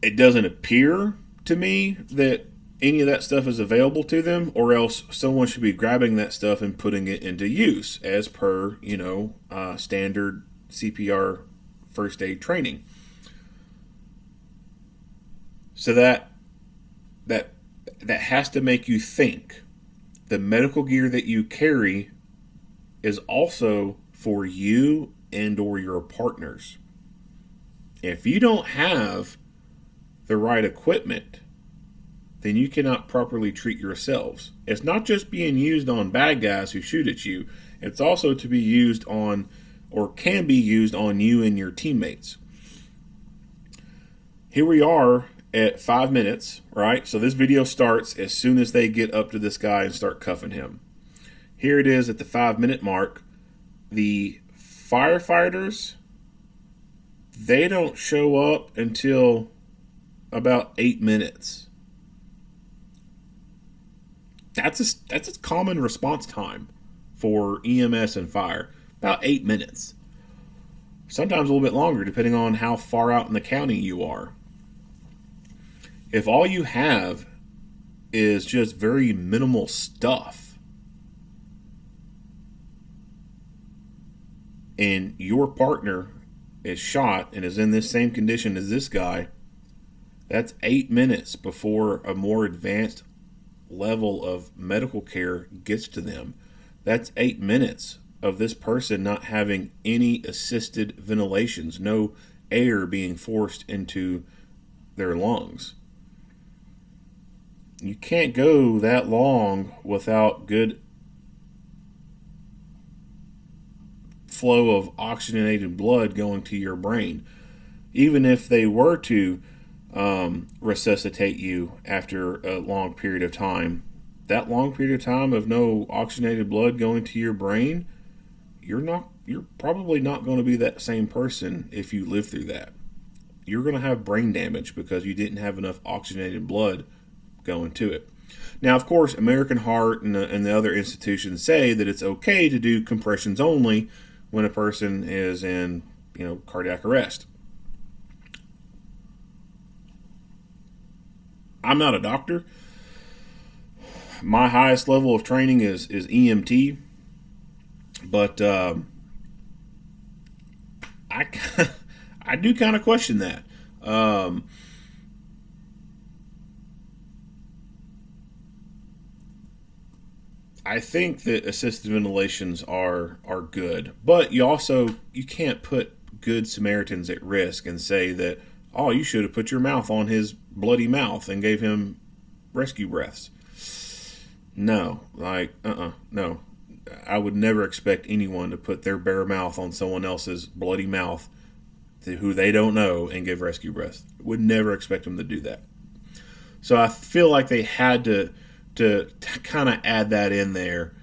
it doesn't appear to me that any of that stuff is available to them, or else someone should be grabbing that stuff and putting it into use as per, standard CPR first aid training. So that has to make you think the medical gear that you carry is also for you and or your partners. If you don't have the right equipment, then you cannot properly treat yourselves. It's not just being used on bad guys who shoot at you. It's also to be used on, or can be used on, you and your teammates. Here we are at 5 minutes, right? So this video starts as soon as they get up to this guy and start cuffing him. Here it is at the 5-minute mark. The firefighters, they don't show up until about 8 minutes. That's a common response time for EMS and fire. About 8 minutes. Sometimes a little bit longer, depending on how far out in the county you are. If all you have is just very minimal stuff, and your partner is shot and is in this same condition as this guy, that's 8 minutes before a more advanced level of medical care gets to them. That's 8 minutes of this person not having any assisted ventilations, no air being forced into their lungs. You can't go that long without good flow of oxygenated blood going to your brain. Even if they were to resuscitate you after a long period of time, that long period of time of no oxygenated blood going to your brain, you're probably not going to be that same person if you live through that. You're going to have brain damage because you didn't have enough oxygenated blood going to it. Now, of course, American Heart and the other institutions say that it's okay to do compressions only when a person is in, cardiac arrest. I'm not a doctor. My highest level of training is EMT, but I do kind of question that. I think that assisted ventilations are good, but you can't put good Samaritans at risk and say that, oh, you should have put your mouth on his bloody mouth and gave him rescue breaths. No, no. I would never expect anyone to put their bare mouth on someone else's bloody mouth who they don't know and give rescue breaths. Would never expect them to do that. So I feel like they had to kind of add that in there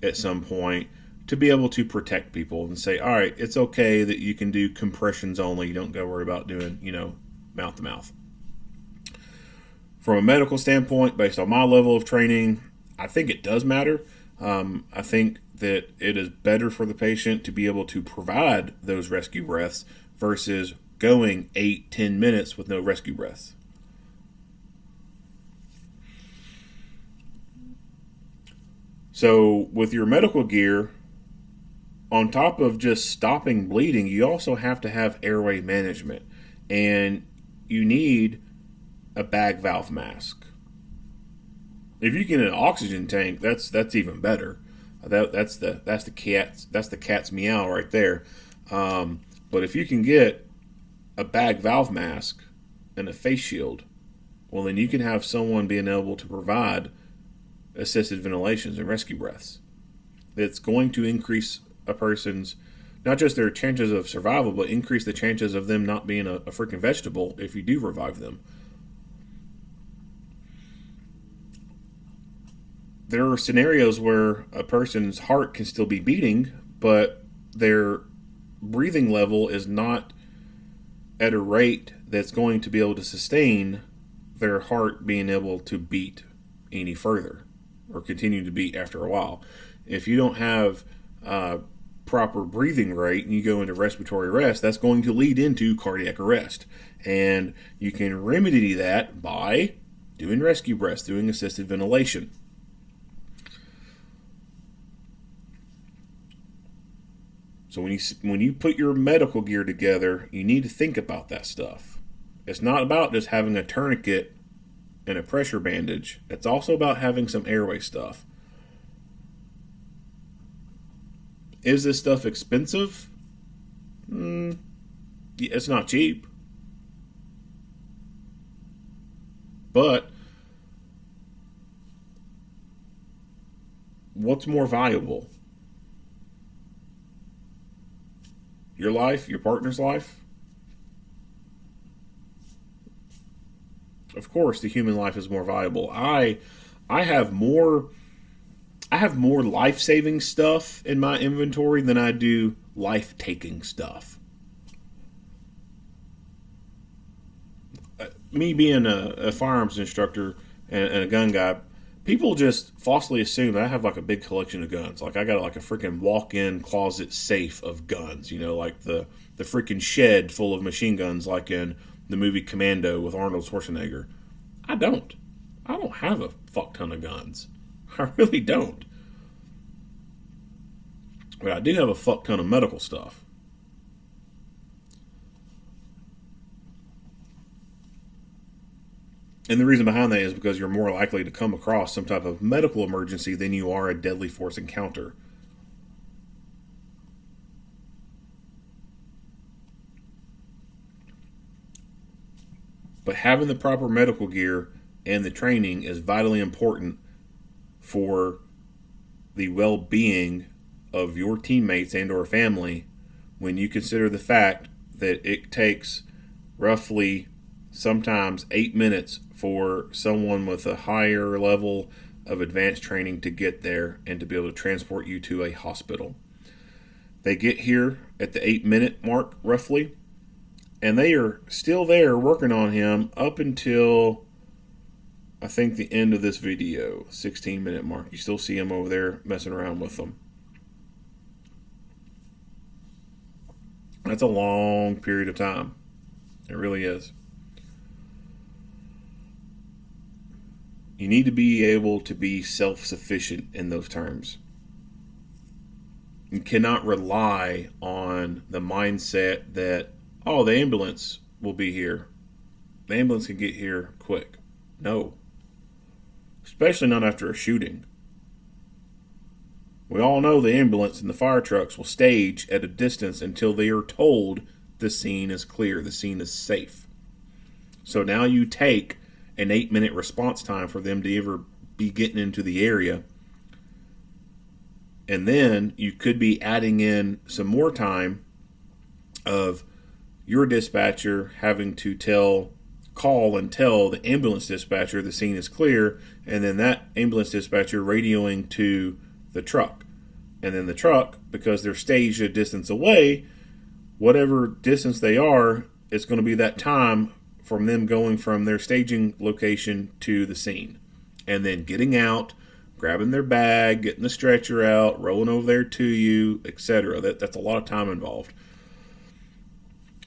at some point to be able to protect people and say, all right, it's okay that you can do compressions only. You don't go worry about doing, mouth to mouth. From a medical standpoint, based on my level of training, I think it does matter. I think that it is better for the patient to be able to provide those rescue breaths versus going 8-10 minutes with no rescue breaths. So with your medical gear, on top of just stopping bleeding, you also have to have airway management, and you need a bag valve mask. If you get an oxygen tank, that's even better. That's the cat's meow right there. But if you can get a bag valve mask and a face shield, well, then you can have someone being able to provide assisted ventilations and rescue breaths. It's going to increase a person's, not just their chances of survival, but increase the chances of them not being a freaking vegetable if you do revive them. There are scenarios where a person's heart can still be beating, but their breathing level is not at a rate that's going to be able to sustain their heart being able to beat any further or continue to beat after a while. If you don't have proper breathing rate and you go into respiratory arrest, that's going to lead into cardiac arrest. And you can remedy that by doing rescue breaths, doing assisted ventilation. So when you put your medical gear together, you need to think about that stuff. It's not about just having a tourniquet and a pressure bandage. It's also about having some airway stuff. Is this stuff expensive? It's not cheap. But what's more valuable? Your life, your partner's life? Of course, the human life is more valuable. I have more life-saving stuff in my inventory than I do life-taking stuff. Me being a firearms instructor and a gun guy, People just falsely assume that I have like a big collection of guns. Like I got like a freaking walk-in closet safe of guns, like the freaking shed full of machine guns like in the movie Commando with Arnold Schwarzenegger. I don't. I don't have a fuck ton of guns. I really don't. But I do have a fuck ton of medical stuff. And the reason behind that is because you're more likely to come across some type of medical emergency than you are a deadly force encounter. But having the proper medical gear and the training is vitally important for the well-being of your teammates and or family when you consider the fact that it takes roughly sometimes 8 minutes for someone with a higher level of advanced training to get there and to be able to transport you to a hospital. They get here at the 8-minute mark roughly, and they are still there working on him up until I think the end of this video, 16-minute mark. You still see him over there messing around with them. That's a long period of time. It really is. You need to be able to be self-sufficient in those terms. You cannot rely on the mindset that, oh, the ambulance will be here. The ambulance can get here quick. No. Especially not after a shooting. We all know the ambulance and the fire trucks will stage at a distance until they are told the scene is clear, the scene is safe. So now you take an 8-minute response time for them to ever be getting into the area. And then you could be adding in some more time of your dispatcher having to call and tell the ambulance dispatcher the scene is clear, and then that ambulance dispatcher radioing to the truck. And then the truck, because they're staged a distance away, whatever distance they are, it's going to be that time from them going from their staging location to the scene. And then getting out, grabbing their bag, getting the stretcher out, rolling over there to you, etc. That's a lot of time involved.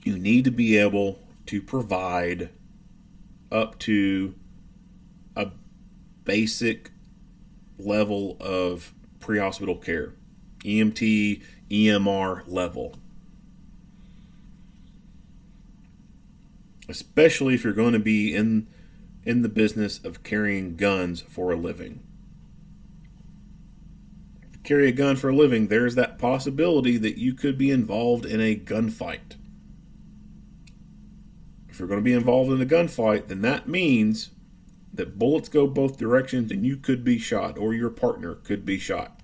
You need to be able to provide up to a basic level of pre-hospital care, EMT, EMR level. Especially if you're going to be in the business of carrying guns for a living. If you carry a gun for a living, there's that possibility that you could be involved in a gunfight. If you're going to be involved in a gunfight, then that means that bullets go both directions and you could be shot, or your partner could be shot.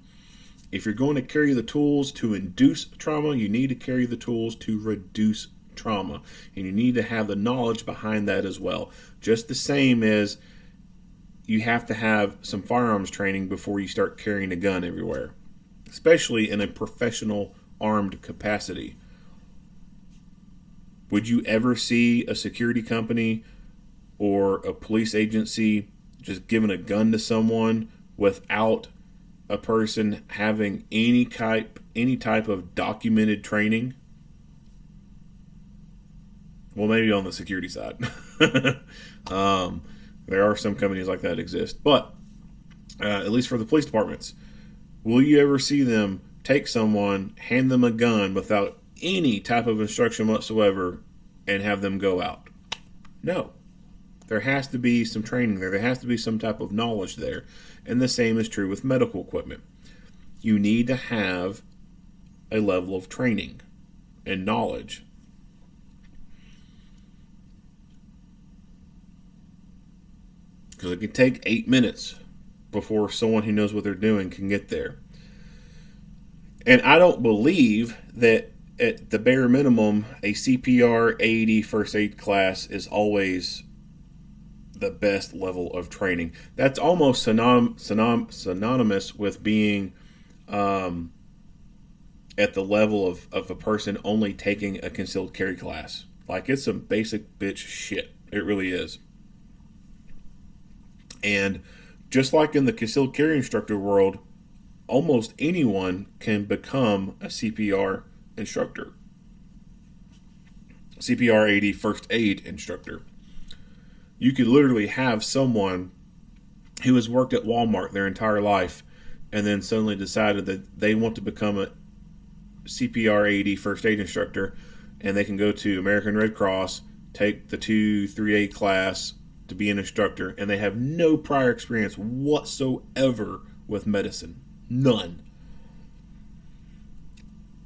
If you're going to carry the tools to induce trauma, you need to carry the tools to reduce trauma. And you need to have the knowledge behind that as well. Just the same as you have to have some firearms training before you start carrying a gun everywhere, especially in a professional armed capacity. Would you ever see a security company or a police agency just giving a gun to someone without a person having any type of documented training? Well, maybe on the security side. There are some companies like that exist. But at least for the police departments, will you ever see them take someone, hand them a gun without any type of instruction whatsoever, and have them go out? No. There has to be some training there. There has to be some type of knowledge there. And the same is true with medical equipment. You need to have a level of training and knowledge. Because it can take 8 minutes before someone who knows what they're doing can get there. And I don't believe that at the bare minimum, a CPR, AED, first aid class is always the best level of training. That's almost synonymous with being at the level of a person only taking a concealed carry class. Like, it's some basic bitch shit. It really is. And Just like in the concealed carry instructor world, almost anyone can become a CPR instructor. CPR AD first aid instructor. You could literally have someone who has worked at Walmart their entire life and then suddenly decided that they want to become a CPR AD first aid instructor, and they can go to American Red Cross, take the 2-3A class to be an instructor, and they have no prior experience whatsoever with medicine. None.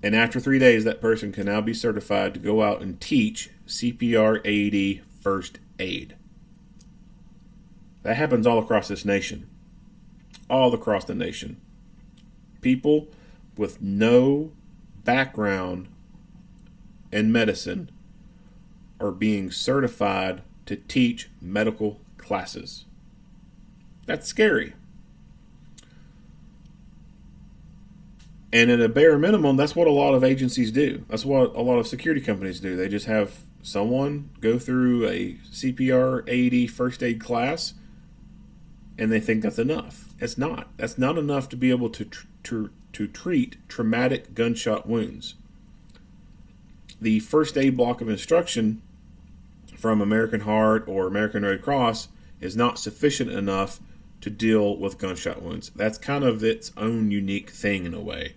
And after 3 days, that person can now be certified to go out and teach CPR AD first aid. That happens all across this nation. All across the nation. People with no background in medicine are being certified to teach medical classes. That's scary. And at a bare minimum, that's what a lot of agencies do. That's what a lot of security companies do. They just have someone go through a CPR AD first aid class, and they think that's enough. It's not. That's not enough to be able to treat traumatic gunshot wounds. The first aid block of instruction from American Heart or American Red Cross is not sufficient enough to deal with gunshot wounds. That's kind of its own unique thing in a way.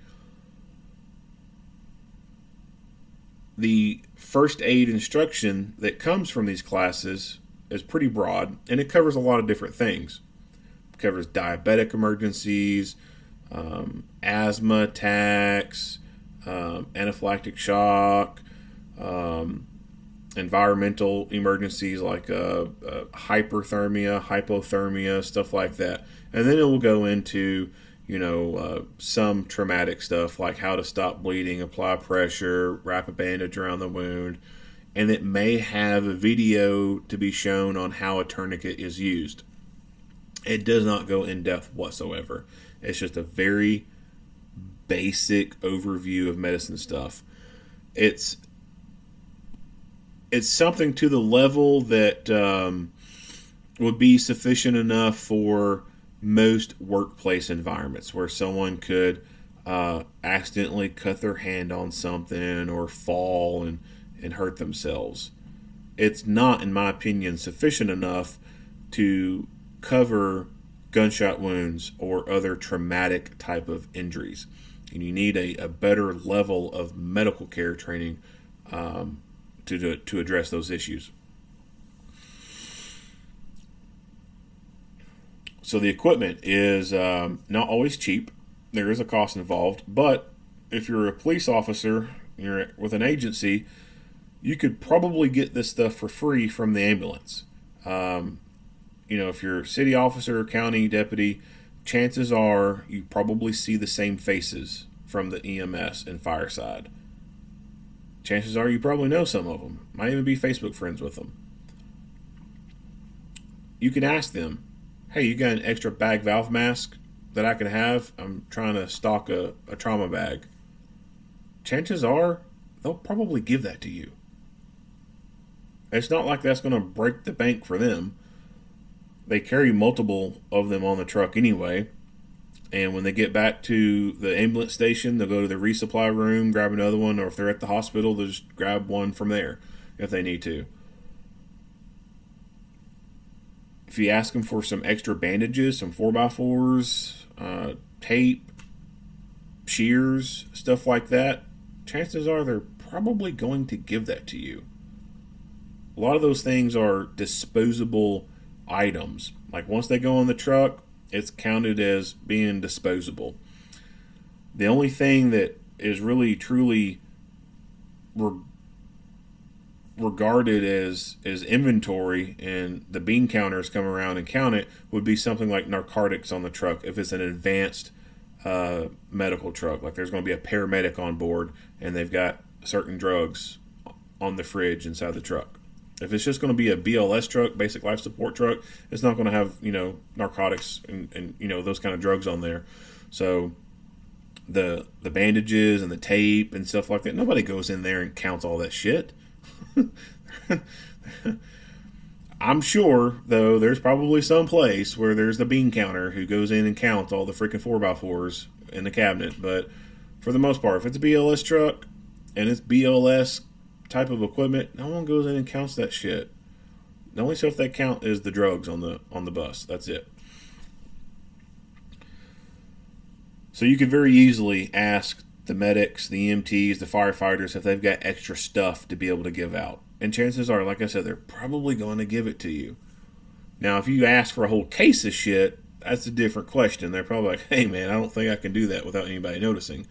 The first aid instruction that comes from these classes is pretty broad, and it covers a lot of different things. It covers diabetic emergencies, asthma attacks, anaphylactic shock, environmental emergencies like hyperthermia, hypothermia, stuff like that. And then it will go into, some traumatic stuff like how to stop bleeding, apply pressure, wrap a bandage around the wound. And it may have a video to be shown on how a tourniquet is used. It does not go in depth whatsoever. It's just a very basic overview of medicine stuff. It's something to the level that would be sufficient enough for most workplace environments where someone could accidentally cut their hand on something or fall and hurt themselves. It's not, in my opinion, sufficient enough to cover gunshot wounds or other traumatic type of injuries. And you need a better level of medical care training to address those issues. So the equipment is not always cheap. There is a cost involved, but if you're a police officer, you're with an agency, you could probably get this stuff for free from the ambulance. If you're a city officer or county deputy, chances are you probably see the same faces from the EMS and fireside. Chances are you probably know some of them. Might even be Facebook friends with them. You can ask them, hey, you got an extra bag valve mask that I can have? I'm trying to stock a trauma bag. Chances are they'll probably give that to you. It's not like that's going to break the bank for them. They carry multiple of them on the truck anyway. And when they get back to the ambulance station, they'll go to the resupply room, grab another one, or if they're at the hospital, they'll just grab one from there if they need to. If you ask them for some extra bandages, some 4x4s, tape, shears, stuff like that, chances are they're probably going to give that to you. A lot of those things are disposable items. Like once they go on the truck, it's counted as being disposable. The only thing that is really truly regarded as inventory and the bean counters come around and count it would be something like narcotics on the truck if it's an advanced medical truck. Like there's going to be a paramedic on board and they've got certain drugs on the fridge inside the truck. If it's just going to be a BLS truck, basic life support truck, it's not going to have, narcotics and those kind of drugs on there. So the bandages and the tape and stuff like that, nobody goes in there and counts all that shit. I'm sure, though, there's probably some place where there's the bean counter who goes in and counts all the freaking 4x4s in the cabinet. But for the most part, if it's a BLS truck and it's BLS type of equipment, no one goes in and counts that shit. The only stuff they count is the drugs on the bus. That's it. So you could very easily ask the medics, the EMTs, the firefighters if they've got extra stuff to be able to give out. And chances are, like I said, they're probably going to give it to you. Now, if you ask for a whole case of shit, that's a different question. They're probably like, hey, man, I don't think I can do that without anybody noticing.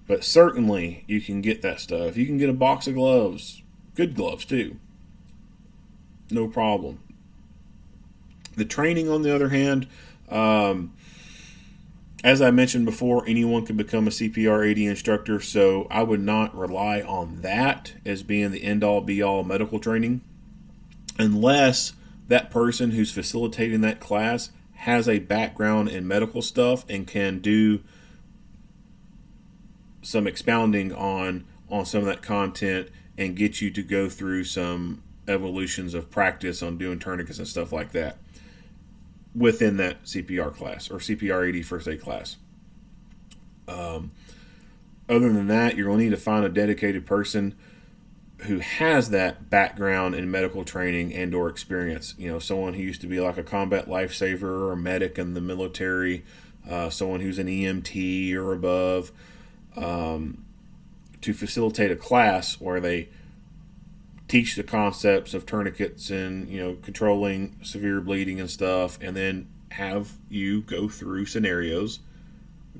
But certainly, you can get that stuff. You can get a box of gloves. Good gloves, too. No problem. The training, on the other hand, as I mentioned before, anyone can become a CPR AD instructor, so I would not rely on that as being the end-all, be-all medical training unless that person who's facilitating that class has a background in medical stuff and can do some expounding on some of that content and get you to go through some evolutions of practice on doing tourniquets and stuff like that within that CPR class or CPR AD first aid class. Other than that, you're going to need to find a dedicated person who has that background in medical training and or experience. You know, someone who used to be like a combat lifesaver or a medic in the military, someone who's an EMT or above, to facilitate a class where they teach the concepts of tourniquets and, you know, controlling severe bleeding and stuff, and then have you go through scenarios,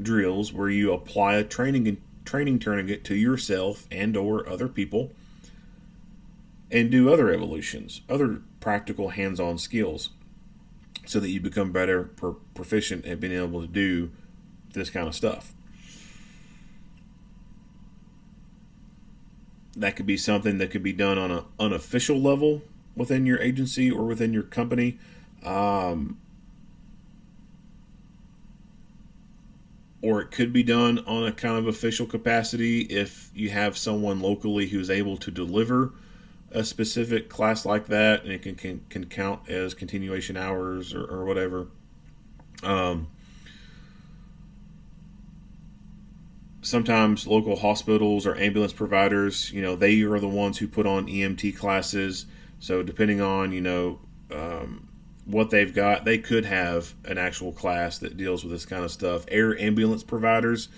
drills where you apply a training tourniquet to yourself and or other people and do other evolutions, other practical hands-on skills so that you become better proficient at being able to do this kind of stuff. That could be something that could be done on an unofficial level within your agency or within your company. Or it could be done on a kind of official capacity if you have someone locally who's able to deliver a specific class like that, and it can count as continuation hours or whatever. Sometimes local hospitals or ambulance providers, you know, they are the ones who put on EMT classes. So depending on, you know, what they've got, they could have an actual class that deals with this kind of stuff. Air ambulance providers,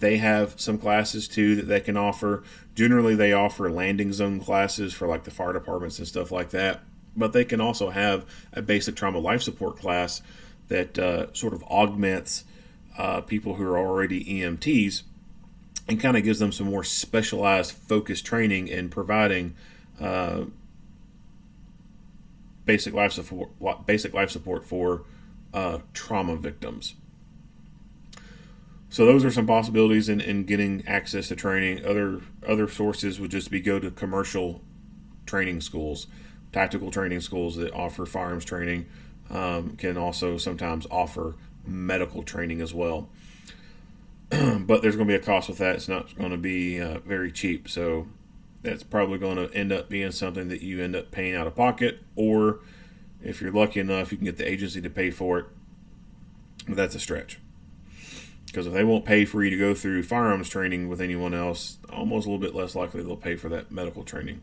they have some classes too that they can offer. Generally, they offer landing zone classes for like the fire departments and stuff like that. But they can also have a basic trauma life support class that sort of augments people who are already EMTs and kind of gives them some more specialized focused training in providing basic life support for trauma victims. So those are some possibilities in getting access to training. Other sources would just be go to commercial training schools, tactical training schools that offer firearms training, can also sometimes offer medical training as well. But there's going to be a cost with that. It's not going to be very cheap. So that's probably going to end up being something that you end up paying out of pocket, or if you're lucky enough, you can get the agency to pay for it. But that's a stretch. Because if they won't pay for you to go through firearms training with anyone else, almost a little bit less likely they'll pay for that medical training.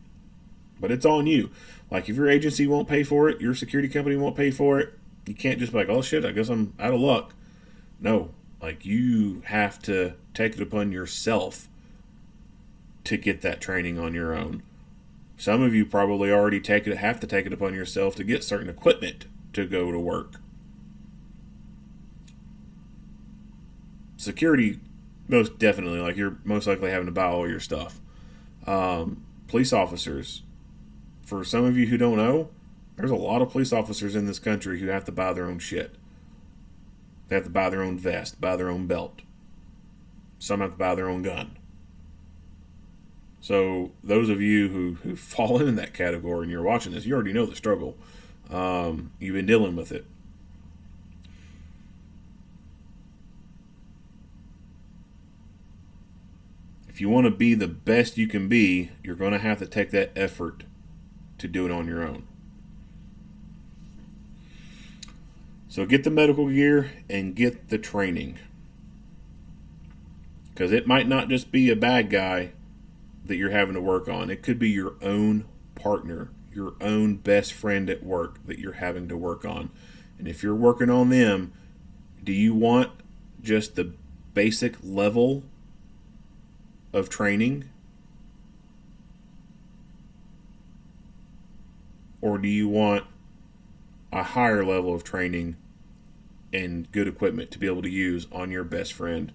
But it's on you. Like if your agency won't pay for it, your security company won't pay for it, you can't just be like, oh shit, I guess I'm out of luck. No, like you have to take it upon yourself to get that training on your own. Some of you probably already have to take it upon yourself to get certain equipment to go to work. Security, most definitely, like you're most likely having to buy all your stuff. Police officers, for some of you who don't know, there's a lot of police officers in this country who have to buy their own shit. They have to buy their own vest, buy their own belt. Some have to buy their own gun. So those of you who fall in that category and you're watching this, you already know the struggle. You've been dealing with it. If you want to be the best you can be, you're going to have to take that effort to do it on your own. So get the medical gear and get the training. Because it might not just be a bad guy that you're having to work on. It could be your own partner, your own best friend at work that you're having to work on. And if you're working on them, do you want just the basic level of training? Or do you want a higher level of training and good equipment to be able to use on your best friend,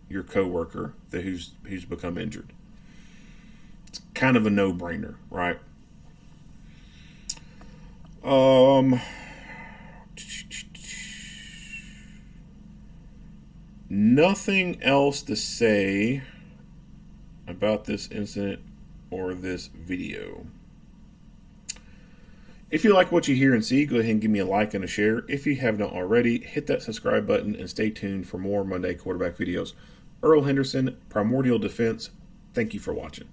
your coworker who's become injured? It's kind of a no-brainer, right? Nothing else to say about this incident or this video. If you like what you hear and see, go ahead and give me a like and a share. If you have not already, hit that subscribe button and stay tuned for more Monday quarterback videos. Earl Henderson, Primordial Defense, thank you for watching.